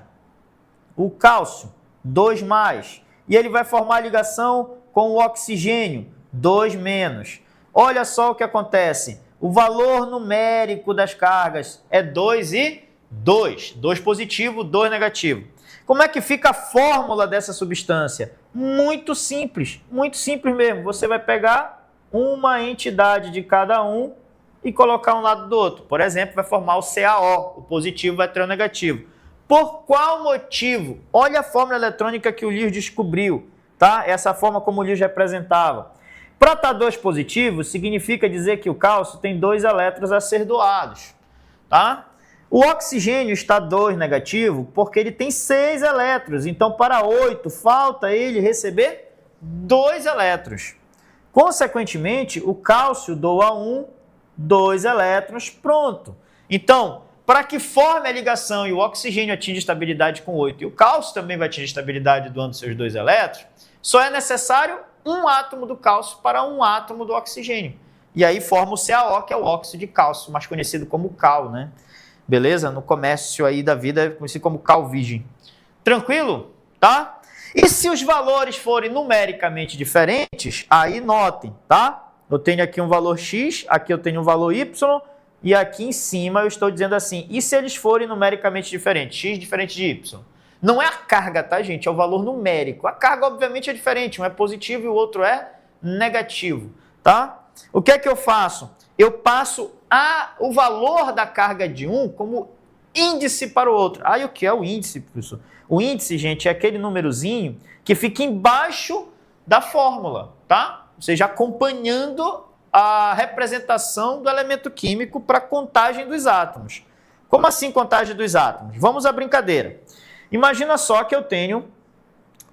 o cálcio, 2+, e ele vai formar a ligação com o oxigênio, 2-. Olha só o que acontece. O valor numérico das cargas é 2 e 2. 2 positivo, 2 negativo. Como é que fica a fórmula dessa substância? Muito simples mesmo. Você vai pegar uma entidade de cada um e colocar um lado do outro. Por exemplo, vai formar o CaO, o positivo vai ter o negativo. Por qual motivo? Olha a fórmula eletrônica que o Lewis descobriu, tá? Essa forma como o Lewis representava. Para estar 2 positivo, significa dizer que o cálcio tem 2 elétrons a ser doados, tá? O oxigênio está 2 negativo porque ele tem 6 elétrons. Então, para 8, falta ele receber 2 elétrons. Consequentemente, o cálcio doa 2 elétrons, pronto. Então, para que forme a ligação e o oxigênio atinja estabilidade com 8 e o cálcio também vai atingir estabilidade doando seus 2 elétrons, só é necessário um átomo do cálcio para um átomo do oxigênio. E aí forma o CaO, que é o óxido de cálcio, mais conhecido como cal, né? Beleza? No comércio aí da vida é conhecido como cal virgem. Tranquilo? Tá? E se os valores forem numericamente diferentes, aí notem, tá? Eu tenho aqui um valor x, aqui eu tenho um valor y, e aqui em cima eu estou dizendo assim, e se eles forem numericamente diferentes? X diferente de y. Não é a carga, tá, gente? É o valor numérico. A carga, obviamente, é diferente. Um é positivo e o outro é negativo, tá? O que é que eu faço? Eu passo o valor da carga de um como índice para o outro. Aí o que é o índice, professor? O índice, gente, é aquele númerozinho que fica embaixo da fórmula, tá? Ou seja, acompanhando a representação do elemento químico para a contagem dos átomos. Como assim contagem dos átomos? Vamos à brincadeira. Imagina só que eu tenho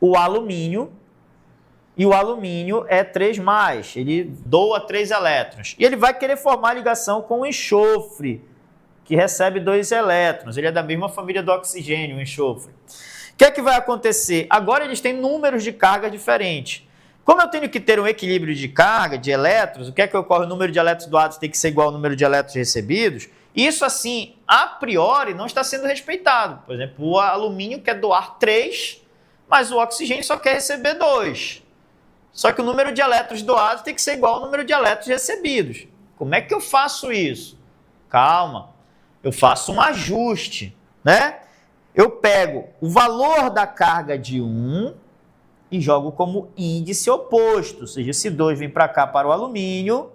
o alumínio, e o alumínio é 3+, ele doa 3 elétrons. E ele vai querer formar ligação com o enxofre, que recebe 2 elétrons. Ele é da mesma família do oxigênio, o enxofre. O que é que vai acontecer? Agora eles têm números de carga diferentes. Como eu tenho que ter um equilíbrio de carga, de elétrons, o que é que ocorre? O número de elétrons doados tem que ser igual ao número de elétrons recebidos. Isso, assim, a priori, não está sendo respeitado. Por exemplo, o alumínio quer doar 3, mas o oxigênio só quer receber 2. Só que o número de elétrons doados tem que ser igual ao número de elétrons recebidos. Como é que eu faço isso? Calma, eu faço um ajuste, né? Eu pego o valor da carga de 1 e jogo como índice oposto. Ou seja, esse 2 vem para cá para o alumínio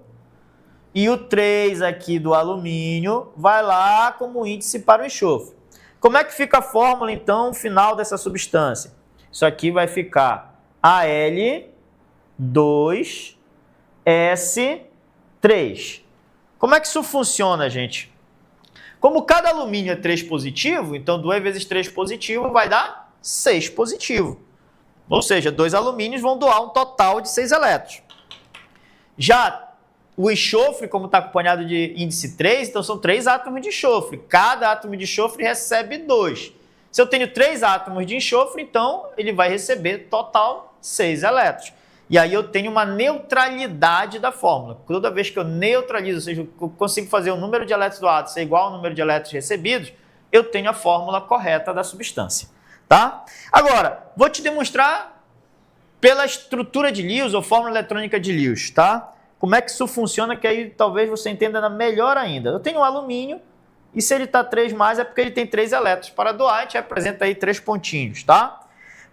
e o 3 aqui do alumínio vai lá como índice para o enxofre. Como é que fica a fórmula, então, final dessa substância? Isso aqui vai ficar Al2S3. Como é que isso funciona, gente? Como cada alumínio é 3 positivo, então 2 vezes 3 positivo vai dar 6 positivo. Ou seja, 2 alumínios vão doar um total de 6 elétrons. Já o enxofre, como está acompanhado de índice 3, então são 3 átomos de enxofre. Cada átomo de enxofre recebe 2. Se eu tenho 3 átomos de enxofre, então ele vai receber total 6 elétrons. E aí eu tenho uma neutralidade da fórmula. Toda vez que eu neutralizo, ou seja, eu consigo fazer o número de elétrons doados ser igual ao número de elétrons recebidos, eu tenho a fórmula correta da substância. Tá? Agora, vou te demonstrar pela estrutura de Lewis ou fórmula eletrônica de Lewis, tá? Como é que isso funciona, que aí talvez você entenda melhor ainda. Eu tenho um alumínio, e se ele está 3+, é porque ele tem 3 elétrons para doar, a gente representa aí 3 pontinhos, tá?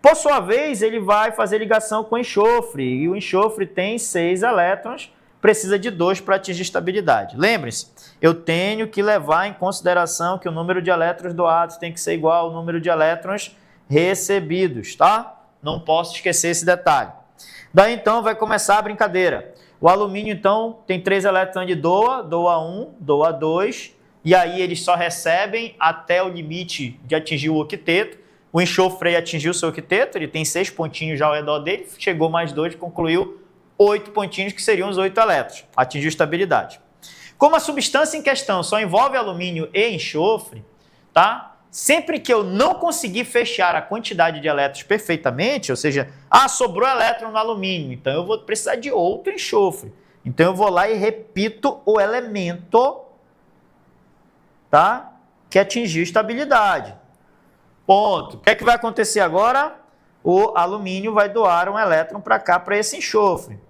Por sua vez, ele vai fazer ligação com o enxofre, e o enxofre tem 6 elétrons, precisa de 2 para atingir estabilidade. Lembre-se, eu tenho que levar em consideração que o número de elétrons doados tem que ser igual ao número de elétrons recebidos, tá? Não posso esquecer esse detalhe. Daí, então, vai começar a brincadeira. O alumínio, então, tem 3 elétrons de doa 1, doa 2, e aí eles só recebem até o limite de atingir o octeto. O enxofre aí atingiu o seu octeto, ele tem 6 pontinhos já ao redor dele, chegou mais 2, concluiu 8 pontinhos, que seriam os 8 elétrons, atingiu estabilidade. Como a substância em questão só envolve alumínio e enxofre, tá? Sempre que eu não conseguir fechar a quantidade de elétrons perfeitamente, ou seja, sobrou elétron no alumínio, então eu vou precisar de outro enxofre. Então eu vou lá e repito o elemento, tá? Que atingiu estabilidade. Ponto. O que é que vai acontecer agora? O alumínio vai doar um elétron para cá, para esse enxofre.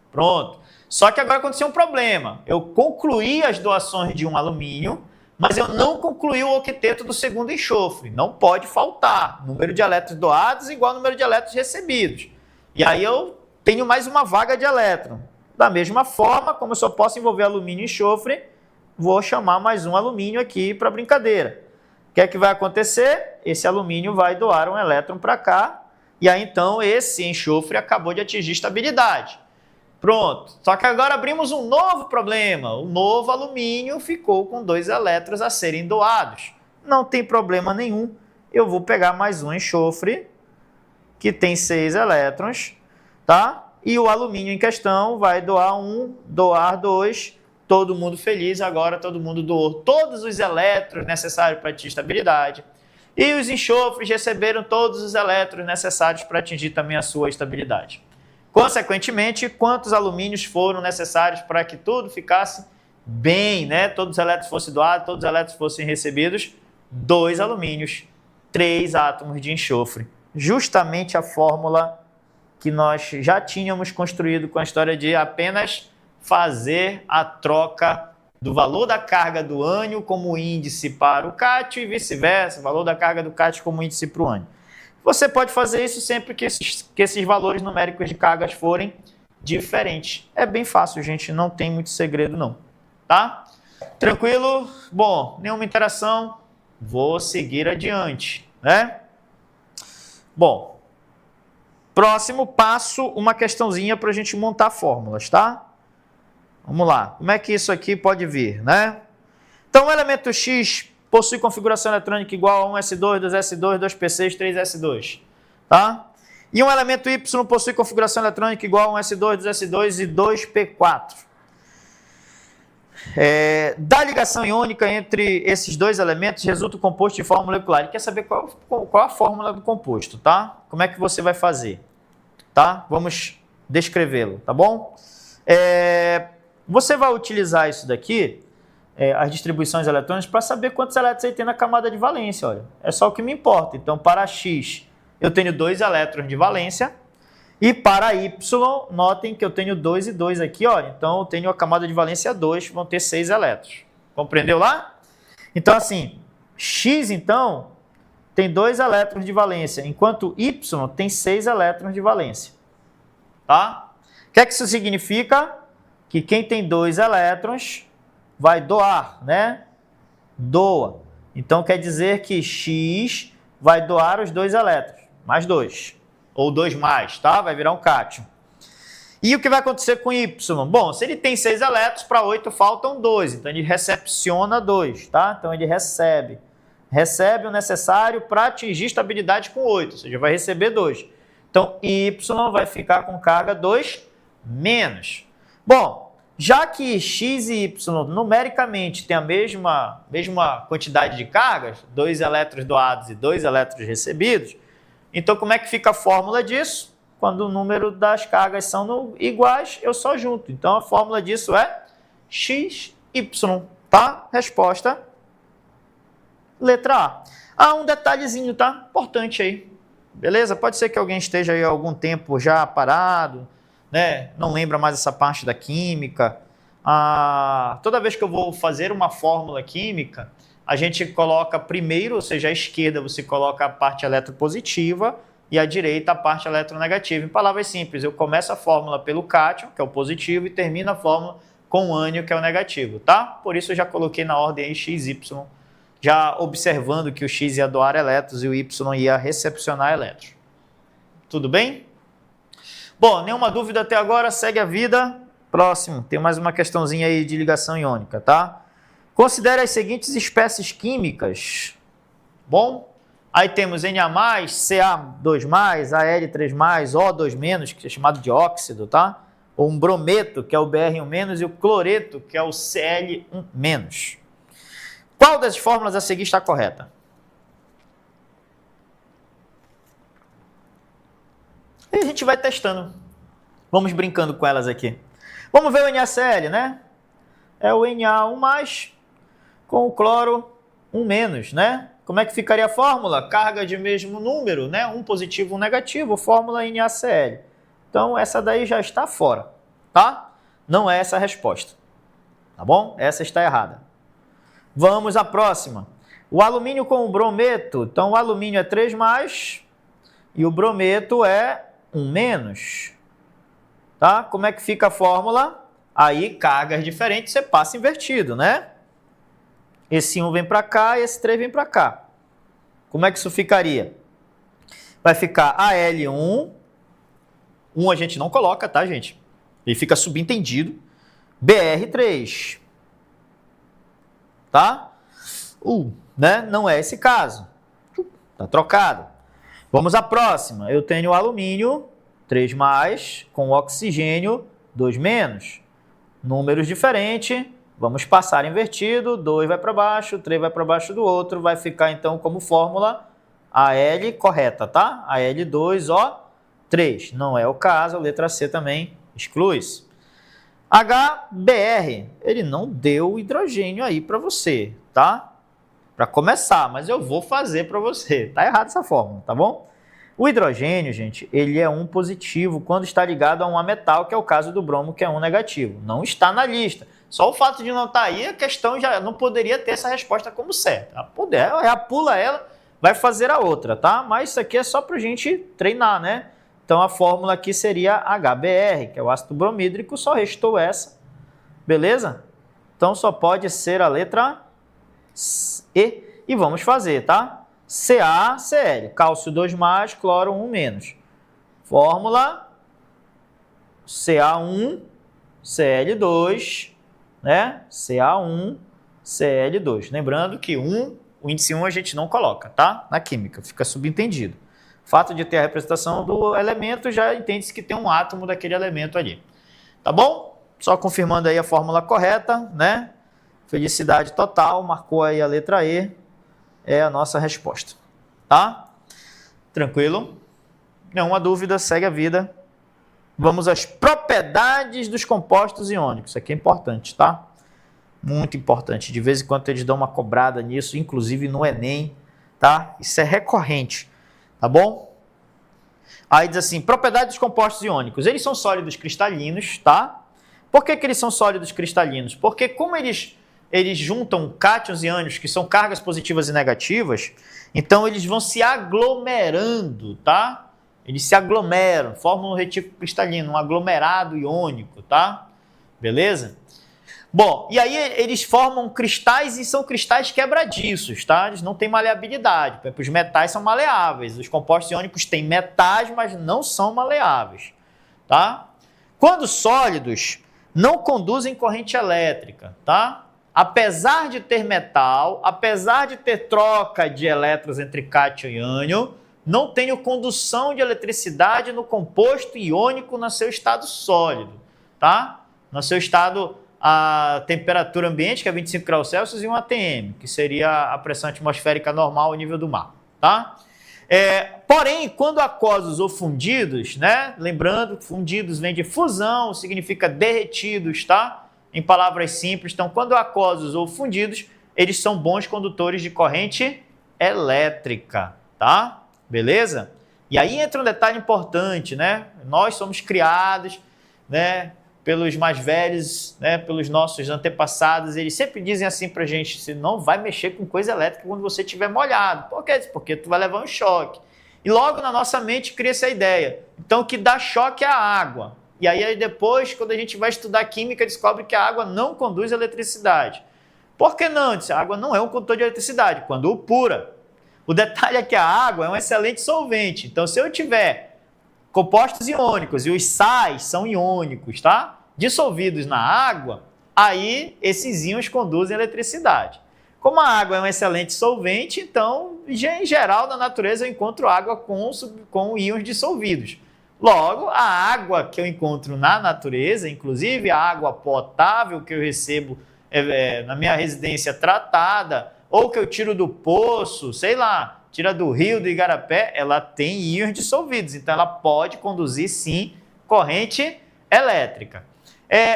Pronto. Só que agora aconteceu um problema. Eu concluí as doações de um alumínio, mas eu não concluí o octeto do segundo enxofre. Não pode faltar. Número de elétrons doados igual ao número de elétrons recebidos. E aí eu tenho mais uma vaga de elétron. Da mesma forma, como eu só posso envolver alumínio e enxofre, vou chamar mais um alumínio aqui para brincadeira. O que é que vai acontecer? Esse alumínio vai doar um elétron para cá, e aí então esse enxofre acabou de atingir estabilidade. Pronto. Só que agora abrimos um novo problema. O novo alumínio ficou com 2 elétrons a serem doados. Não tem problema nenhum. Eu vou pegar mais um enxofre, que tem 6 elétrons, tá? E o alumínio em questão vai doar 1, doar 2, todo mundo feliz, agora todo mundo doou todos os elétrons necessários para atingir estabilidade. E os enxofres receberam todos os elétrons necessários para atingir também a sua estabilidade. Consequentemente, quantos alumínios foram necessários para que tudo ficasse bem, né? Todos os elétrons fossem doados, todos os elétrons fossem recebidos? 2 alumínios, 3 átomos de enxofre. Justamente a fórmula que nós já tínhamos construído com a história de apenas fazer a troca do valor da carga do ânion como índice para o cátio e vice-versa, o valor da carga do cátio como índice para o ânion. Você pode fazer isso sempre que esses valores numéricos de cargas forem diferentes. É bem fácil, gente, não tem muito segredo não, tá? Tranquilo? Bom, nenhuma interação, vou seguir adiante, né? Bom, próximo passo, uma questãozinha para a gente montar fórmulas, tá? Vamos lá, como é que isso aqui pode vir, né? Então, o elemento X possui configuração eletrônica igual a 1s2, 2s2, 2p6, 3s2, tá? E um elemento Y possui configuração eletrônica igual a 1s2, 2s2 e 2p4. Da ligação iônica entre esses dois elementos resulta o composto de forma molecular. Ele quer saber qual a fórmula do composto, tá? Como é que você vai fazer, tá? Vamos descrevê-lo, tá bom? Você vai utilizar isso daqui, as distribuições eletrônicas, para saber quantos elétrons ele tem na camada de valência, olha. É só o que me importa. Então, para X, eu tenho 2 elétrons de valência. E para Y, notem que eu tenho 2 e 2 aqui, olha. Então, eu tenho a camada de valência 2, vão ter 6 elétrons. Compreendeu lá? Então, assim, X, então, tem 2 elétrons de valência, enquanto Y tem 6 elétrons de valência. Tá? O que é que isso significa? Que quem tem 2 elétrons vai doar, né? Doa. Então, quer dizer que X vai doar os 2 elétrons, mais 2. Ou 2 mais, tá? Vai virar um cátion. E o que vai acontecer com Y? Bom, se ele tem 6 elétrons, para 8 faltam 2. Então, ele recepciona 2, tá? Então, ele recebe o necessário para atingir estabilidade com 8, ou seja, vai receber 2. Então, Y vai ficar com carga 2 menos. Bom, já que X e Y numericamente têm a mesma quantidade de cargas, 2 elétrons doados e 2 elétrons recebidos, então como é que fica a fórmula disso? Quando o número das cargas são iguais, eu só junto. Então a fórmula disso é XY, tá? Resposta, letra A. Um detalhezinho, tá? Importante aí. Beleza? Pode ser que alguém esteja aí há algum tempo já parado, né? Não lembra mais essa parte da química. Toda vez que eu vou fazer uma fórmula química, a gente coloca primeiro, ou seja, à esquerda você coloca a parte eletropositiva e à direita a parte eletronegativa. Em palavras simples, eu começo a fórmula pelo cátion, que é o positivo, e termino a fórmula com o ânion, que é o negativo, tá? Por isso eu já coloquei na ordem aí XY, já observando que o X ia doar elétrons e o Y ia recepcionar elétrons. Tudo bem? Bom, nenhuma dúvida até agora, segue a vida. Próximo, tem mais uma questãozinha aí de ligação iônica, tá? Considere as seguintes espécies químicas. Bom, aí temos Na+, Ca2+, Al3+, O2-, que é chamado de óxido, tá? Ou um brometo, que é o Br1-, e o cloreto, que é o Cl1-. Qual das fórmulas a seguir está correta? E a gente vai testando. Vamos brincando com elas aqui. Vamos ver o NaCl, né? É o Na1+, com o cloro 1-, né? Como é que ficaria a fórmula? Carga de mesmo número, né? Um positivo, um negativo, fórmula NaCl. Então, essa daí já está fora, tá? Não é essa a resposta, tá bom? Essa está errada. Vamos à próxima. O alumínio com o brometo. Então, o alumínio é 3+, e o brometo é 1-. Tá? Como é que fica a fórmula? Aí, cargas diferentes, você passa invertido, né? Esse 1 vem para cá e esse 3 vem para cá. Como é que isso ficaria? Vai ficar Al1. 1 a gente não coloca, tá, gente? Ele fica subentendido. Br3. Tá? Né? Não é esse caso. Tá trocado. Vamos à próxima. Eu tenho o alumínio 3+, com o oxigênio 2-. Números diferentes. Vamos passar invertido, 2 vai para baixo, 3 vai para baixo do outro, vai ficar então como fórmula Al correta, tá? Al2O3. Não é o caso, a letra C também exclui-se. HBr, ele não deu hidrogênio aí para você, tá? Para começar, mas eu vou fazer para você. Tá errado essa fórmula, tá bom? O hidrogênio, gente, ele é um positivo quando está ligado a um ametal, que é o caso do bromo, que é um negativo. Não está na lista. Só o fato de não estar aí, a questão já não poderia ter essa resposta como certa. Já pula ela, vai fazer a outra, tá? Mas isso aqui é só para a gente treinar, né? Então a fórmula aqui seria HBr, que é o ácido bromídrico, só restou essa, beleza? Então só pode ser a letra E. E vamos fazer, tá? CaCl, cálcio 2+, cloro 1-. Fórmula Ca1, Cl2, né? Ca1, Cl2. Lembrando que o índice 1 a gente não coloca, tá? Na química, fica subentendido. O fato de ter a representação do elemento já entende-se que tem um átomo daquele elemento ali. Tá bom? Só confirmando aí a fórmula correta, né? Felicidade total, marcou aí a letra E, é a nossa resposta. Tá? Tranquilo? Nenhuma dúvida, segue a vida. Vamos às propriedades dos compostos iônicos. Isso aqui é importante, tá? Muito importante. De vez em quando eles dão uma cobrada nisso, inclusive no Enem, tá? Isso é recorrente, tá bom? Aí diz assim, propriedades dos compostos iônicos. Eles são sólidos cristalinos, tá? Por que eles são sólidos cristalinos? Porque como eles juntam cátions e ânions, que são cargas positivas e negativas, então eles vão se aglomerando, tá? Eles se aglomeram, formam um retículo cristalino, um aglomerado iônico, tá? Beleza? Bom, e aí eles formam cristais e são cristais quebradiços, tá? Eles não têm maleabilidade. Por exemplo, os metais são maleáveis. Os compostos iônicos têm metais, mas não são maleáveis, tá? Quando sólidos, não conduzem corrente elétrica, tá? Apesar de ter metal, apesar de ter troca de elétrons entre cátion e ânion, não tem condução de eletricidade no composto iônico no seu estado sólido, tá? No seu estado, a temperatura ambiente, que é 25 graus Celsius, e um ATM, que seria a pressão atmosférica normal ao nível do mar, tá? Porém, quando aquosos ou fundidos, né? Lembrando que fundidos vem de fusão, significa derretidos, tá? Em palavras simples, então quando aquosos ou fundidos, eles são bons condutores de corrente elétrica, tá? Beleza? E aí entra um detalhe importante, né? Nós somos criados, né, pelos mais velhos, né, pelos nossos antepassados, eles sempre dizem assim pra gente, você não vai mexer com coisa elétrica quando você estiver molhado. Por quê? Porque tu vai levar um choque. E logo na nossa mente cria essa ideia. Então o que dá choque é a água. E aí depois, quando a gente vai estudar química, descobre que a água não conduz eletricidade. Por que não? A água não é um condutor de eletricidade, quando pura. O detalhe é que a água é um excelente solvente. Então, se eu tiver compostos iônicos, e os sais são iônicos, tá? Dissolvidos na água, aí esses íons conduzem eletricidade. Como a água é um excelente solvente, então, em geral, na natureza eu encontro água com íons dissolvidos. Logo, a água que eu encontro na natureza, inclusive a água potável que eu recebo na minha residência tratada, ou que eu tiro do poço, sei lá, tira do rio, do igarapé, ela tem íons dissolvidos, então ela pode conduzir, sim, corrente elétrica.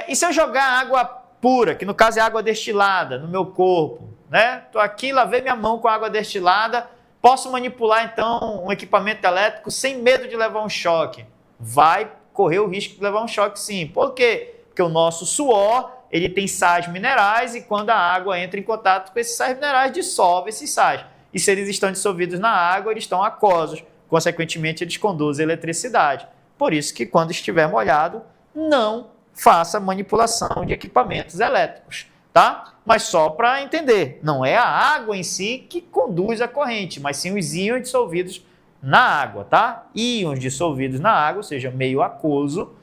E se eu jogar água pura, que no caso é água destilada, no meu corpo, né? Estou aqui, lavei minha mão com água destilada, posso manipular então um equipamento elétrico sem medo de levar um choque? Vai correr o risco de levar um choque, sim. Por quê? Porque o nosso suor, ele tem sais minerais e quando a água entra em contato com esses sais minerais, dissolve esses sais. E se eles estão dissolvidos na água, eles estão aquosos. Consequentemente, eles conduzem eletricidade. Por isso que quando estiver molhado, não faça manipulação de equipamentos elétricos, tá? Mas só para entender, não é a água em si que conduz a corrente, mas sim os íons dissolvidos na água, tá? Íons dissolvidos na água, ou seja, meio aquoso,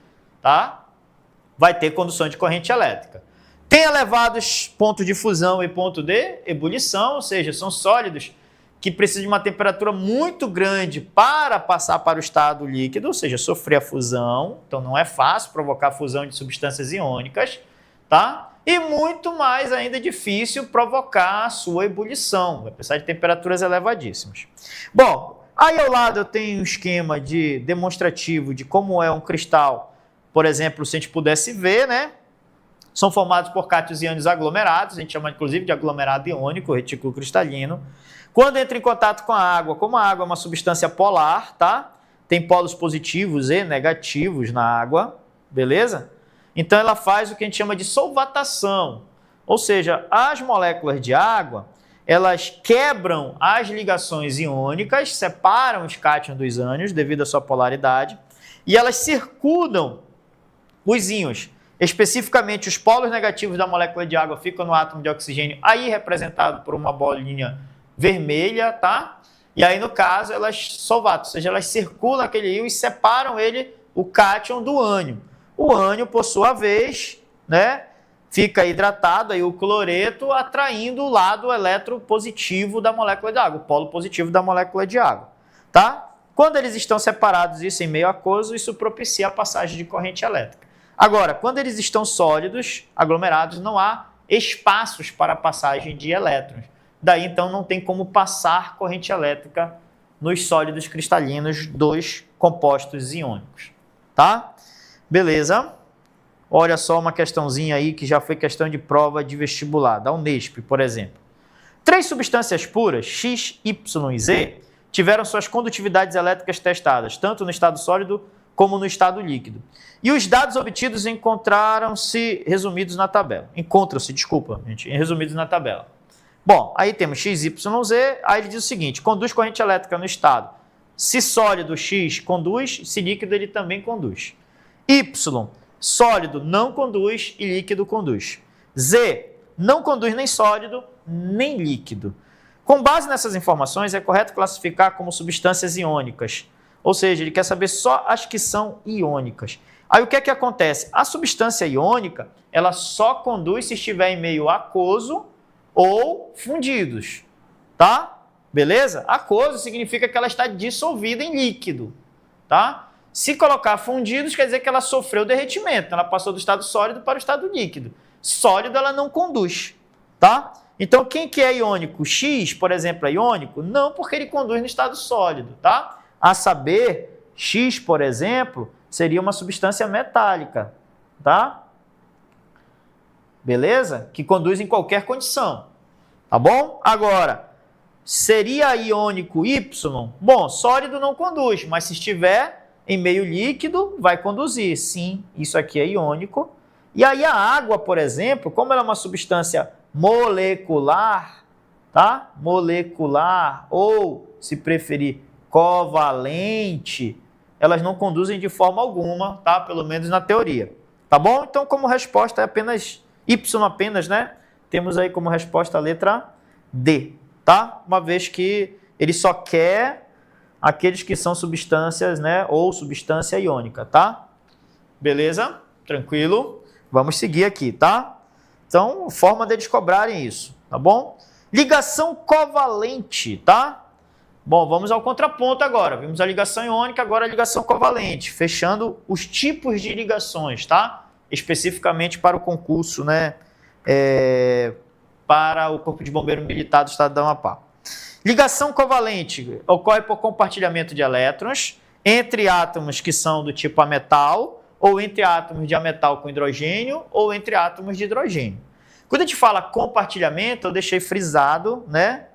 tá? Vai ter condução de corrente elétrica. Tem elevados pontos de fusão e ponto de ebulição, ou seja, são sólidos que precisam de uma temperatura muito grande para passar para o estado líquido, ou seja, sofrer a fusão. Então não é fácil provocar a fusão de substâncias iônicas, tá? E muito mais ainda difícil provocar a sua ebulição, vai precisar de temperaturas elevadíssimas. Bom, aí ao lado eu tenho um esquema demonstrativo de como é um cristal, por exemplo, se a gente pudesse ver, né? São formados por cátions e ânions aglomerados, a gente chama inclusive de aglomerado iônico, retículo cristalino. Quando entra em contato com a água, como a água é uma substância polar, tá? Tem polos positivos e negativos na água, beleza? Então ela faz o que a gente chama de solvatação, ou seja, as moléculas de água, elas quebram as ligações iônicas, separam os cátions dos ânions devido à sua polaridade, e elas circundam os íons. Especificamente, os polos negativos da molécula de água ficam no átomo de oxigênio, aí representado por uma bolinha vermelha, tá? E aí, no caso, elas solvatam, ou seja, elas circulam aquele íon e separam ele, o cátion, do ânion. O ânion, por sua vez, né, fica hidratado, aí o cloreto, atraindo o lado eletropositivo da molécula de água, o polo positivo da molécula de água, tá? Quando eles estão separados, isso em meio aquoso, isso propicia a passagem de corrente elétrica. Agora, quando eles estão sólidos, aglomerados, não há espaços para a passagem de elétrons. Daí, então, não tem como passar corrente elétrica nos sólidos cristalinos dos compostos iônicos, tá? Beleza? Olha só uma questãozinha aí que já foi questão de prova de vestibular, da Unesp, por exemplo. 3 substâncias puras, X, Y e Z, tiveram suas condutividades elétricas testadas, tanto no estado sólido como no estado líquido. E os dados obtidos encontram-se resumidos na tabela. Resumidos na tabela. Bom, aí temos X, Y, Z, aí ele diz o seguinte, conduz corrente elétrica no estado. Se sólido, X conduz, se líquido, ele também conduz. Y, sólido não conduz e líquido conduz. Z, não conduz nem sólido, nem líquido. Com base nessas informações, é correto classificar como substâncias iônicas. Ou seja, ele quer saber só as que são iônicas. Aí o que é que acontece? A substância iônica, ela só conduz se estiver em meio aquoso ou fundidos, tá? Beleza? Aquoso significa que ela está dissolvida em líquido, tá? Se colocar fundidos, quer dizer que ela sofreu derretimento, ela passou do estado sólido para o estado líquido. Sólido ela não conduz, tá? Então quem que é iônico? X, por exemplo, é iônico? Não, porque ele conduz no estado sólido, tá? A saber, X, por exemplo, seria uma substância metálica, tá? Beleza? Que conduz em qualquer condição, tá bom? Agora, seria iônico Y? Bom, sólido não conduz, mas se estiver em meio líquido, vai conduzir. Sim, isso aqui é iônico. E aí a água, por exemplo, como ela é uma substância molecular, tá? Molecular, ou, se preferir, covalente, elas não conduzem de forma alguma, tá? Pelo menos na teoria, tá bom? Então, como resposta é apenas Y apenas, né? Temos aí como resposta a letra D, tá? Uma vez que ele só quer aqueles que são substâncias, né? Ou substância iônica, tá? Beleza? Tranquilo? Vamos seguir aqui, tá? Então, forma deles cobrarem isso, tá bom? Ligação covalente, tá? Bom, vamos ao contraponto agora. Vimos a ligação iônica, agora a ligação covalente, fechando os tipos de ligações, tá? Especificamente para o concurso, né? Para o Corpo de Bombeiro Militar do Estado do Amapá. Ligação covalente ocorre por compartilhamento de elétrons entre átomos que são do tipo ametal, ou entre átomos de ametal com hidrogênio, ou entre átomos de hidrogênio. Quando a gente fala compartilhamento, eu deixei frisado, né?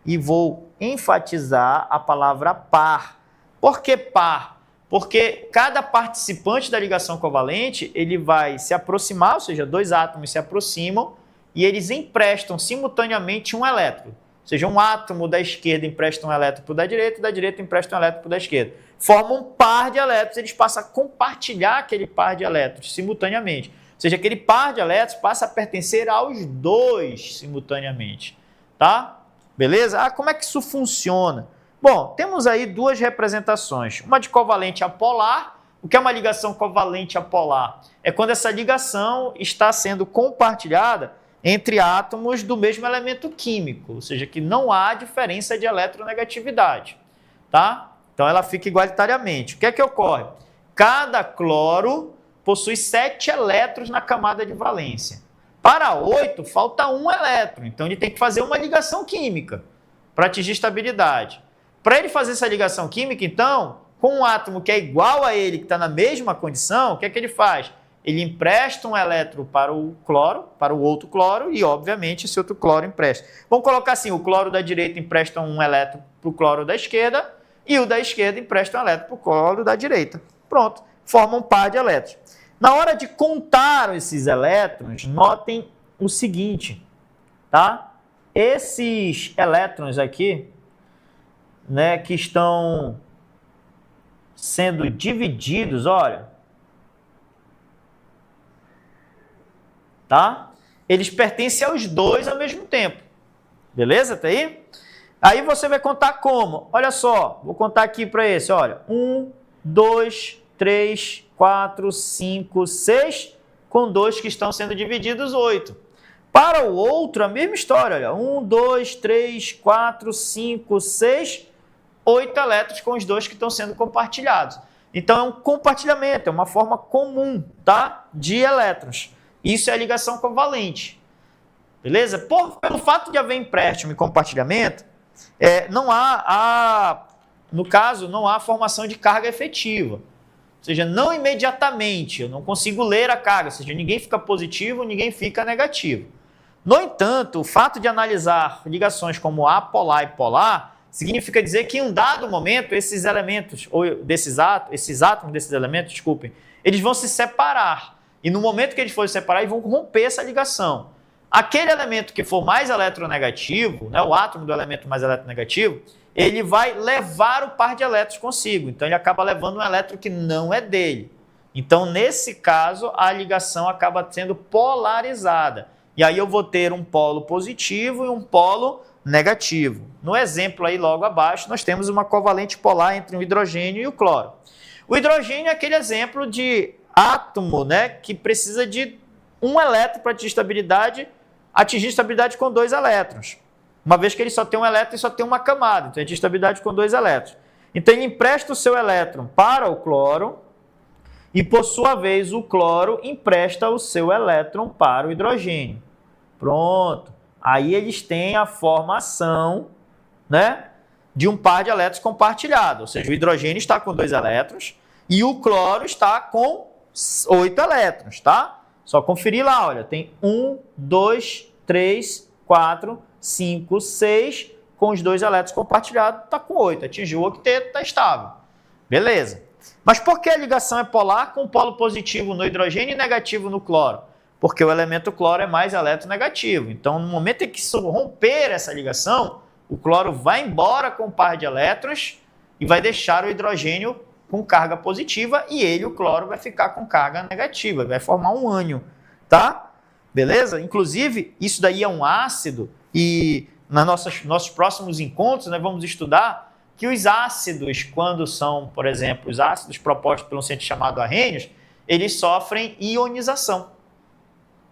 E vou enfatizar a palavra par. Por que par? Porque cada participante da ligação covalente, ele vai se aproximar, ou seja, dois átomos se aproximam e eles emprestam simultaneamente um elétron. Ou seja, um átomo da esquerda empresta um elétron para o da direita empresta um elétron para o da esquerda. Formam um par de elétrons, eles passam a compartilhar aquele par de elétrons simultaneamente. Ou seja, aquele par de elétrons passa a pertencer aos dois simultaneamente. Tá? Beleza? Ah, como é que isso funciona? Bom, temos aí duas representações. Uma de covalente apolar. O que é uma ligação covalente apolar? É quando essa ligação está sendo compartilhada entre átomos do mesmo elemento químico, ou seja, que não há diferença de eletronegatividade, tá? Então ela fica igualitariamente. O que é que ocorre? Cada cloro possui 7 elétrons na camada de valência. Para 8, falta um elétron, então ele tem que fazer uma ligação química para atingir estabilidade. Para ele fazer essa ligação química, então, com um átomo que é igual a ele, que está na mesma condição, o que é que ele faz? Ele empresta um elétron para o cloro, para o outro cloro, e, obviamente, esse outro cloro empresta. Vamos colocar assim, o cloro da direita empresta um elétron para o cloro da esquerda, e o da esquerda empresta um elétron para o cloro da direita. Pronto, forma um par de elétrons. Na hora de contar esses elétrons, notem o seguinte, tá? Esses elétrons aqui, né, que estão sendo divididos, olha, tá? Eles pertencem aos dois ao mesmo tempo. Beleza? Tá aí? Aí você vai contar como? Olha só, vou contar aqui para esse, olha. 1, 2, 3, 4, 5, 6, com 2 que estão sendo divididos, 8. Para o outro, a mesma história, olha. 1, 2, 3, 4, 5, 6, 8 elétrons com os 2 que estão sendo compartilhados. Então, é um compartilhamento, é uma forma comum, tá? De elétrons. Isso é a ligação covalente. Beleza? Pelo fato de haver empréstimo e compartilhamento, no caso, não há formação de carga efetiva. Ou seja, não imediatamente, eu não consigo ler a carga, ou seja, ninguém fica positivo, ninguém fica negativo. No entanto, o fato de analisar ligações como apolar e polar, significa dizer que em um dado momento, esses elementos, ou esses átomos desses elementos, desculpem, eles vão se separar. E no momento que eles forem separar, eles vão romper essa ligação. Aquele elemento que for mais eletronegativo, né, o átomo do elemento mais eletronegativo, ele vai levar o par de elétrons consigo. Então, ele acaba levando um elétron que não é dele. Então, nesse caso, a ligação acaba sendo polarizada. E aí eu vou ter um polo positivo e um polo negativo. No exemplo aí logo abaixo, nós temos uma covalente polar entre o hidrogênio e o cloro. O hidrogênio é aquele exemplo de átomo, né, que precisa de um elétron para atingir estabilidade com 2 elétrons. Uma vez que ele só tem um elétron e só tem uma camada, então atingir estabilidade com 2 elétrons. Então ele empresta o seu elétron para o cloro e, por sua vez, o cloro empresta o seu elétron para o hidrogênio. Pronto. Aí eles têm a formação, né, de um par de elétrons compartilhado. Ou seja, o hidrogênio está com 2 elétrons e o cloro está com 8 elétrons, tá? Só conferir lá, olha, tem 1, 2, 3, 4, 5, 6, com os 2 elétrons compartilhados, está com 8. Atingiu o octeto, está estável. Beleza. Mas por que a ligação é polar com polo positivo no hidrogênio e negativo no cloro? Porque o elemento cloro é mais eletronegativo. Então, no momento em que romper essa ligação, o cloro vai embora com um par de elétrons e vai deixar o hidrogênio com carga positiva e ele, o cloro, vai ficar com carga negativa, vai formar um ânion, tá? Beleza? Inclusive, isso daí é um ácido e nos nossos próximos encontros nós vamos estudar que os ácidos, quando são, por exemplo, os ácidos propostos por um cientista chamado Arrhenius, eles sofrem ionização,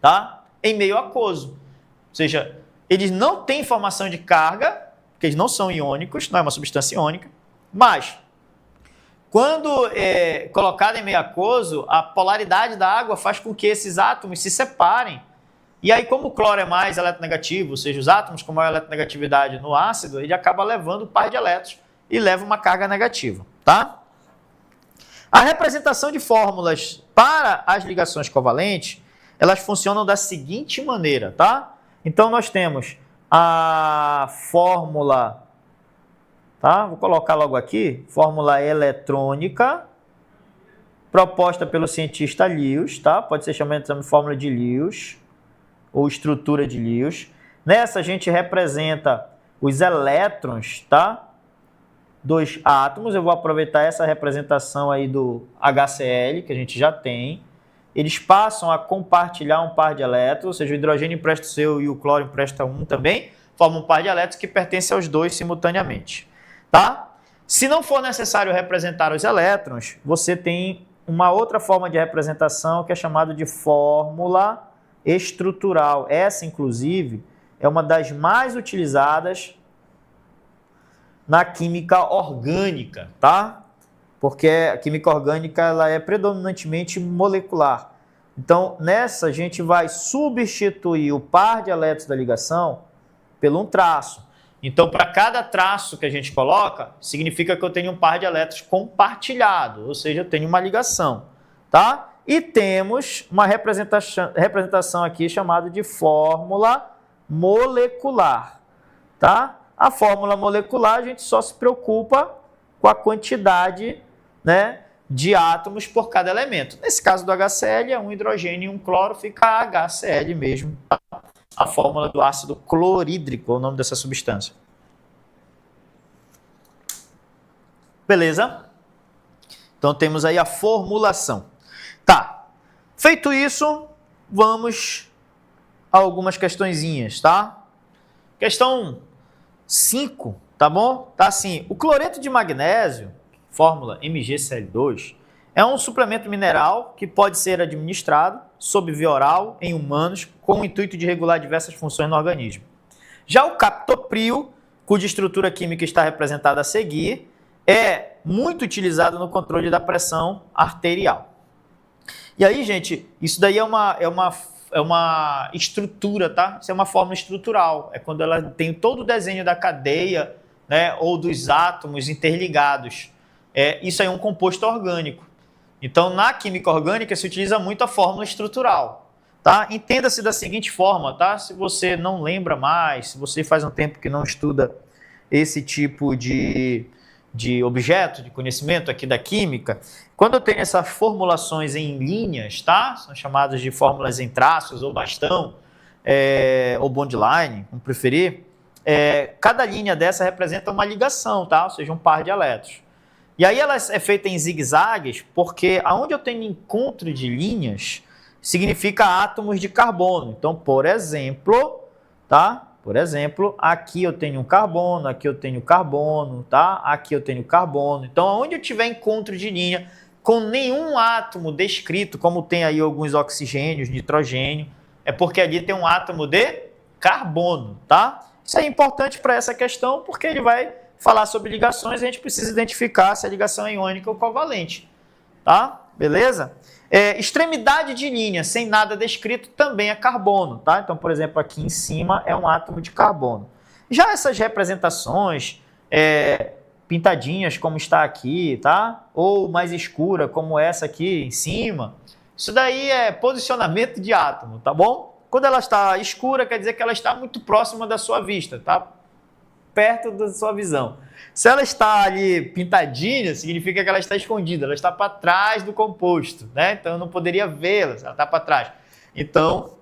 tá? em meio aquoso. Ou seja, eles não têm formação de carga, porque eles não são iônicos, não é uma substância iônica, mas quando colocado em meio aquoso, a polaridade da água faz com que esses átomos se separem. E aí, como o cloro é mais eletronegativo, ou seja, os átomos com maior eletronegatividade no ácido, ele acaba levando um par de elétrons e leva uma carga negativa, tá? A representação de fórmulas para as ligações covalentes, elas funcionam da seguinte maneira, tá? Então, nós temos a fórmula, tá? Vou colocar logo aqui, fórmula eletrônica, proposta pelo cientista Lewis, tá? Pode ser chamada de fórmula de Lewis, ou estrutura de Lewis. Nessa, a gente representa os elétrons, tá? Dos átomos. Eu vou aproveitar essa representação aí do HCl, que a gente já tem. Eles passam a compartilhar um par de elétrons, ou seja, o hidrogênio empresta o seu e o cloro empresta um também, formam um par de elétrons que pertence aos dois simultaneamente, tá? Se não for necessário representar os elétrons, você tem uma outra forma de representação que é chamada de fórmula estrutural. Essa, inclusive, é uma das mais utilizadas na química orgânica, tá? Porque a química orgânica ela é predominantemente molecular. Então, nessa, a gente vai substituir o par de elétrons da ligação por um traço. Então, para cada traço que a gente coloca, significa que eu tenho um par de elétrons compartilhado, ou seja, eu tenho uma ligação, tá? E temos uma representação aqui chamada de fórmula molecular, tá? A fórmula molecular, a gente só se preocupa com a quantidade, né, de átomos por cada elemento. Nesse caso do HCl, é um hidrogênio e um cloro, fica HCl mesmo, tá? A fórmula do ácido clorídrico, é o nome dessa substância. Beleza? Então temos aí a formulação. Tá. Feito isso, vamos a algumas questõezinhas, tá? Questão 5, tá bom? Tá assim, o cloreto de magnésio, fórmula MgCl2, é um suplemento mineral que pode ser administrado sob via oral em humanos com o intuito de regular diversas funções no organismo. Já o captopril, cuja estrutura química está representada a seguir, é muito utilizado no controle da pressão arterial. E aí, gente, isso daí é uma estrutura, tá? Isso é uma fórmula estrutural. É quando ela tem todo o desenho da cadeia, né, ou dos átomos interligados. Isso aí é um composto orgânico. Então, na química orgânica, se utiliza muito a fórmula estrutural, tá? Entenda-se da seguinte forma, tá? Se você não lembra mais, se você faz um tempo que não estuda esse tipo de objeto, de conhecimento aqui da química, quando eu tenho essas formulações em linhas, tá? São chamadas de fórmulas em traços ou bastão, ou bondline, como preferir, cada linha dessa representa uma ligação, tá? Ou seja, um par de elétrons. E aí ela é feita em zigue-zagues, porque aonde eu tenho encontro de linhas, significa átomos de carbono. Então, por exemplo, tá? Por exemplo, aqui eu tenho um carbono, aqui eu tenho carbono, tá? Aqui eu tenho carbono. Então, onde eu tiver encontro de linha com nenhum átomo descrito, como tem aí alguns oxigênios, nitrogênio, é porque ali tem um átomo de carbono, tá? Isso é importante para essa questão, porque ele vai falar sobre ligações, a gente precisa identificar se a ligação é iônica ou covalente, tá? Beleza? Extremidade de linha, sem nada descrito, também é carbono, tá? Então, por exemplo, aqui em cima é um átomo de carbono. Já essas representações pintadinhas, como está aqui, tá? Ou mais escura, como essa aqui em cima, isso daí é posicionamento de átomo, tá bom? Quando ela está escura, quer dizer que ela está muito próxima da sua vista, tá? Perto da sua visão. Se ela está ali pintadinha, significa que ela está escondida, ela está para trás do composto, né? Então eu não poderia vê-la, ela está para trás. Então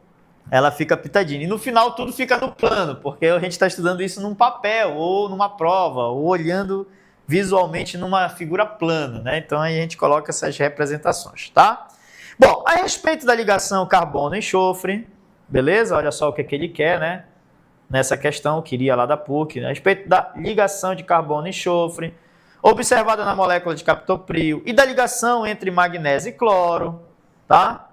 ela fica pintadinha. E no final tudo fica no plano, porque a gente está estudando isso num papel, ou numa prova, ou olhando visualmente numa figura plana, né? Então aí a gente coloca essas representações, tá? Bom, a respeito da ligação carbono-enxofre, beleza? Olha só o que ele quer, né? Nessa questão, queria lá da PUC, né? A respeito da ligação de carbono e enxofre, observada na molécula de captopril, e da ligação entre magnésio e cloro, tá?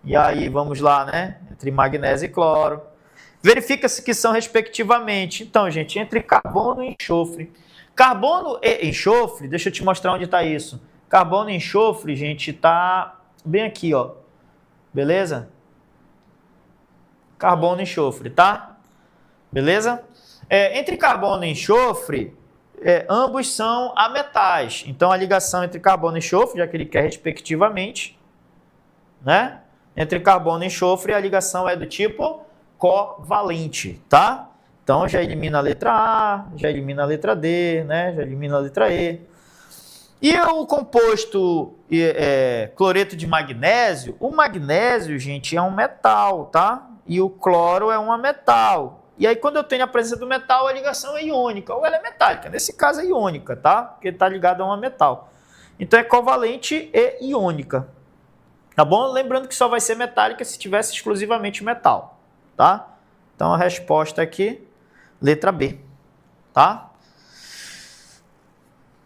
E aí, vamos lá, né? entre magnésio e cloro. Verifica-se que são respectivamente. Então, gente, entre carbono e enxofre. Carbono e enxofre, deixa eu te mostrar onde está isso. Carbono e enxofre, gente, está bem aqui, ó. Beleza? Carbono e enxofre, tá? Beleza? Entre carbono e enxofre, ambos são ametais. Então, a ligação entre carbono e enxofre, já que ele quer respectivamente, né? Entre carbono e enxofre, a ligação é do tipo covalente, tá? Então, já elimina a letra A, já elimina a letra D, né? Já elimina a letra E. E o composto cloreto de magnésio, o magnésio, gente, é um metal, tá? E o cloro é um ametal. E aí, quando eu tenho a presença do metal, a ligação é iônica, ou ela é metálica. Nesse caso, é iônica, tá? Porque está ligado a um metal. Então, é covalente e iônica. Tá bom? Lembrando que só vai ser metálica se tivesse exclusivamente metal, tá? Então, a resposta aqui, letra B, tá?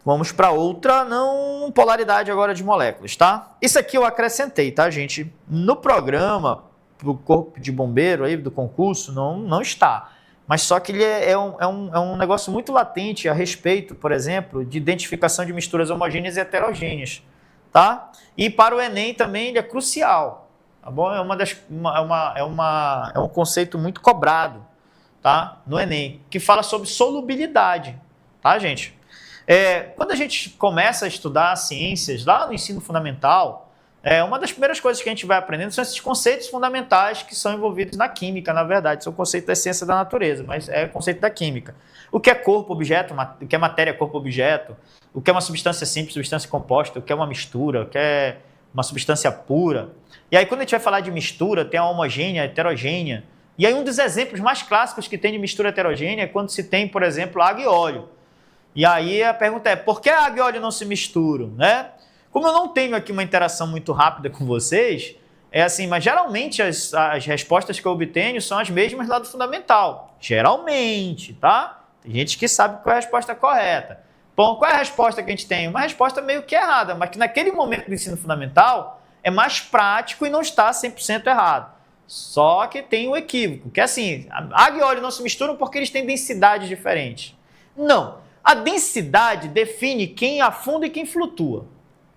Vamos para outra não polaridade agora de moléculas, tá? Isso aqui eu acrescentei, tá, gente? No programa do corpo de bombeiro aí do concurso não está, mas só que ele é um negócio muito latente a respeito, por exemplo, de identificação de misturas homogêneas e heterogêneas, tá? E para o Enem também ele é crucial, tá bom? É um conceito muito cobrado, tá? No Enem, que fala sobre solubilidade, tá, gente? Quando a gente começa a estudar ciências lá no ensino fundamental, uma das primeiras coisas que a gente vai aprendendo são esses conceitos fundamentais que são envolvidos na química, na verdade, são conceitos da ciência da natureza, mas é conceito da química. O que é corpo-objeto, o que é matéria, corpo-objeto, o que é uma substância simples, substância composta, o que é uma mistura, o que é uma substância pura. E aí, quando a gente vai falar de mistura, tem a homogênea, a heterogênea. E aí, um dos exemplos mais clássicos que tem de mistura heterogênea é quando se tem, por exemplo, água e óleo. E aí a pergunta é, por que água e óleo não se misturam, né? Como eu não tenho aqui uma interação muito rápida com vocês, mas geralmente as respostas que eu obtenho são as mesmas lá do fundamental. Geralmente, tá? Tem gente que sabe qual é a resposta correta. Bom, qual é a resposta que a gente tem? Uma resposta meio que errada, mas que naquele momento do ensino fundamental é mais prático e não está 100% errado. Só que tem um equívoco, que é assim, água e óleo não se misturam porque eles têm densidades diferentes. Não. A densidade define quem afunda e quem flutua.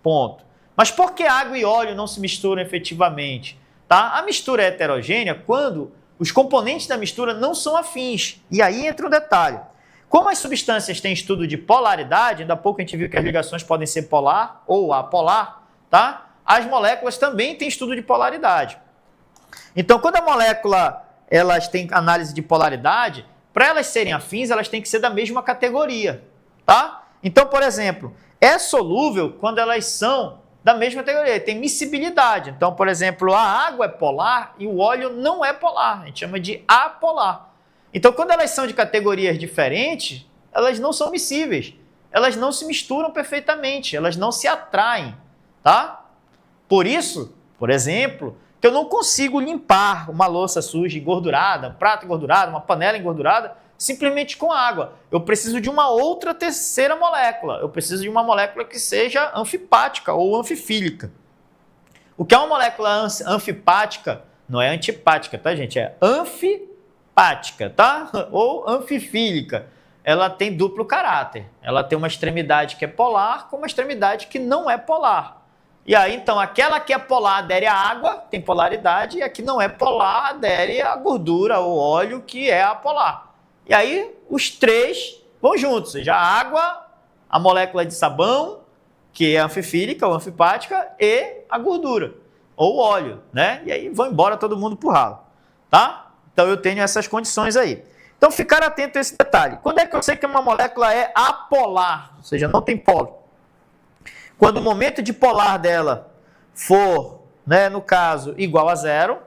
Ponto. Mas por que água e óleo não se misturam efetivamente? Tá? A mistura é heterogênea quando os componentes da mistura não são afins. E aí entra um detalhe. Como as substâncias têm estudo de polaridade, ainda há pouco a gente viu que as ligações podem ser polar ou apolar, tá? As moléculas também têm estudo de polaridade. Então, quando a molécula elas têm análise de polaridade, para elas serem afins, elas têm que ser da mesma categoria, tá? Então, por exemplo, é solúvel quando elas são da mesma categoria, tem miscibilidade. Então, por exemplo, a água é polar e o óleo não é polar, a gente chama de apolar. Então, quando elas são de categorias diferentes, elas não são miscíveis, elas não se misturam perfeitamente, elas não se atraem, tá? Por isso, por exemplo, que eu não consigo limpar uma louça suja engordurada, um prato engordurado, uma panela engordurada, simplesmente com água. Eu preciso de uma outra terceira molécula. Eu preciso de uma molécula que seja anfipática ou anfifílica. O que é uma molécula anfipática? Não é antipática, tá, gente? É anfipática, tá? Ou anfifílica. Ela tem duplo caráter. Ela tem uma extremidade que é polar com uma extremidade que não é polar. E aí, então, aquela que é polar adere à água, tem polaridade, e a que não é polar adere à gordura ou óleo, que é apolar. E aí, os três vão juntos, ou seja, a água, a molécula de sabão, que é anfifílica ou anfipática, e a gordura, ou óleo, né? E aí, vão embora todo mundo pro ralo, tá? Então, eu tenho essas condições aí. Então, ficar atento a esse detalhe. Quando é que eu sei que uma molécula é apolar, ou seja, não tem polo? Quando o momento de polar dela for, né, no caso, igual a zero,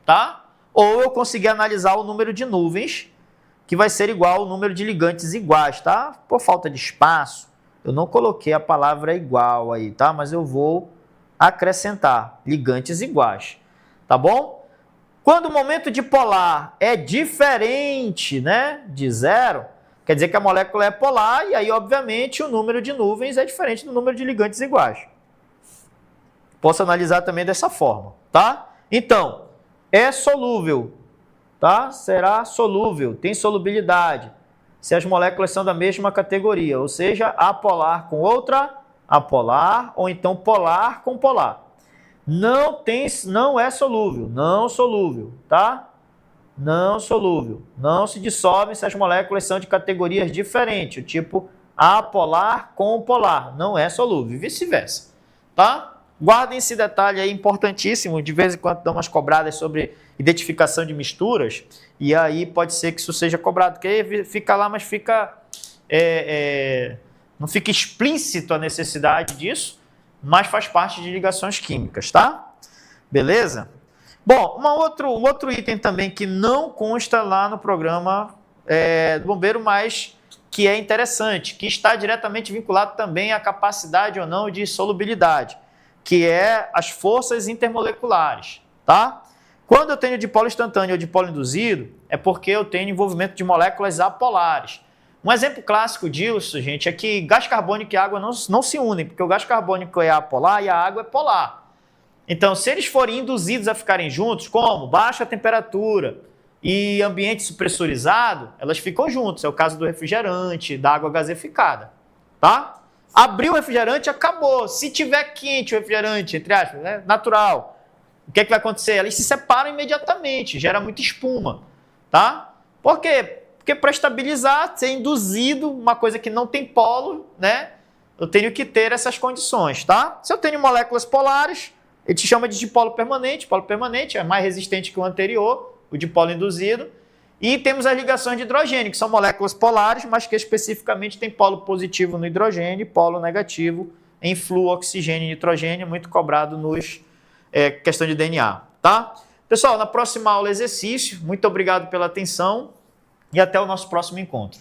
tá? Ou eu conseguir analisar o número de nuvens, que vai ser igual ao número de ligantes iguais, tá? Por falta de espaço, eu não coloquei a palavra igual aí, tá? Mas eu vou acrescentar ligantes iguais, tá bom? Quando o momento de polar é diferente, né, de zero, quer dizer que a molécula é polar e aí, obviamente, o número de nuvens é diferente do número de ligantes iguais. Posso analisar também dessa forma, tá? Então, é solúvel, tá? Será solúvel, tem solubilidade, se as moléculas são da mesma categoria, ou seja, apolar com outra apolar, ou então polar com polar. Não é solúvel, não solúvel, tá? Não solúvel, não se dissolve se as moléculas são de categorias diferentes, tipo apolar com polar, não é solúvel, e vice-versa, tá? Guardem esse detalhe aí importantíssimo, de vez em quando dão umas cobradas sobre identificação de misturas, e aí pode ser que isso seja cobrado, porque aí fica lá, mas fica, não fica explícito a necessidade disso, mas faz parte de ligações químicas, tá? Beleza? Bom, um outro item também que não consta lá no programa do bombeiro, mas que é interessante, que está diretamente vinculado também à capacidade ou não de solubilidade, que é as forças intermoleculares, tá? Quando eu tenho dipolo instantâneo ou dipolo induzido, é porque eu tenho envolvimento de moléculas apolares. Um exemplo clássico disso, gente, é que gás carbônico e água não se unem, porque o gás carbônico é apolar e a água é polar. Então, se eles forem induzidos a ficarem juntos, como baixa temperatura e ambiente supressurizado, elas ficam juntas. É o caso do refrigerante, da água gaseificada, tá? Abriu o refrigerante, acabou. Se tiver quente o refrigerante, entre aspas, né, natural, o que é que vai acontecer? Elas se separam imediatamente, gera muita espuma, tá? Por quê? Porque para estabilizar, ser induzido, uma coisa que não tem polo, né? Eu tenho que ter essas condições, tá? Se eu tenho moléculas polares, ele se chama de dipolo permanente. Polo permanente é mais resistente que o anterior, o dipolo induzido. E temos as ligações de hidrogênio, que são moléculas polares, mas que especificamente tem polo positivo no hidrogênio e polo negativo em fluoxigênio e nitrogênio, muito cobrado nos questão de DNA, tá? Pessoal, na próxima aula exercício, muito obrigado pela atenção e até o nosso próximo encontro.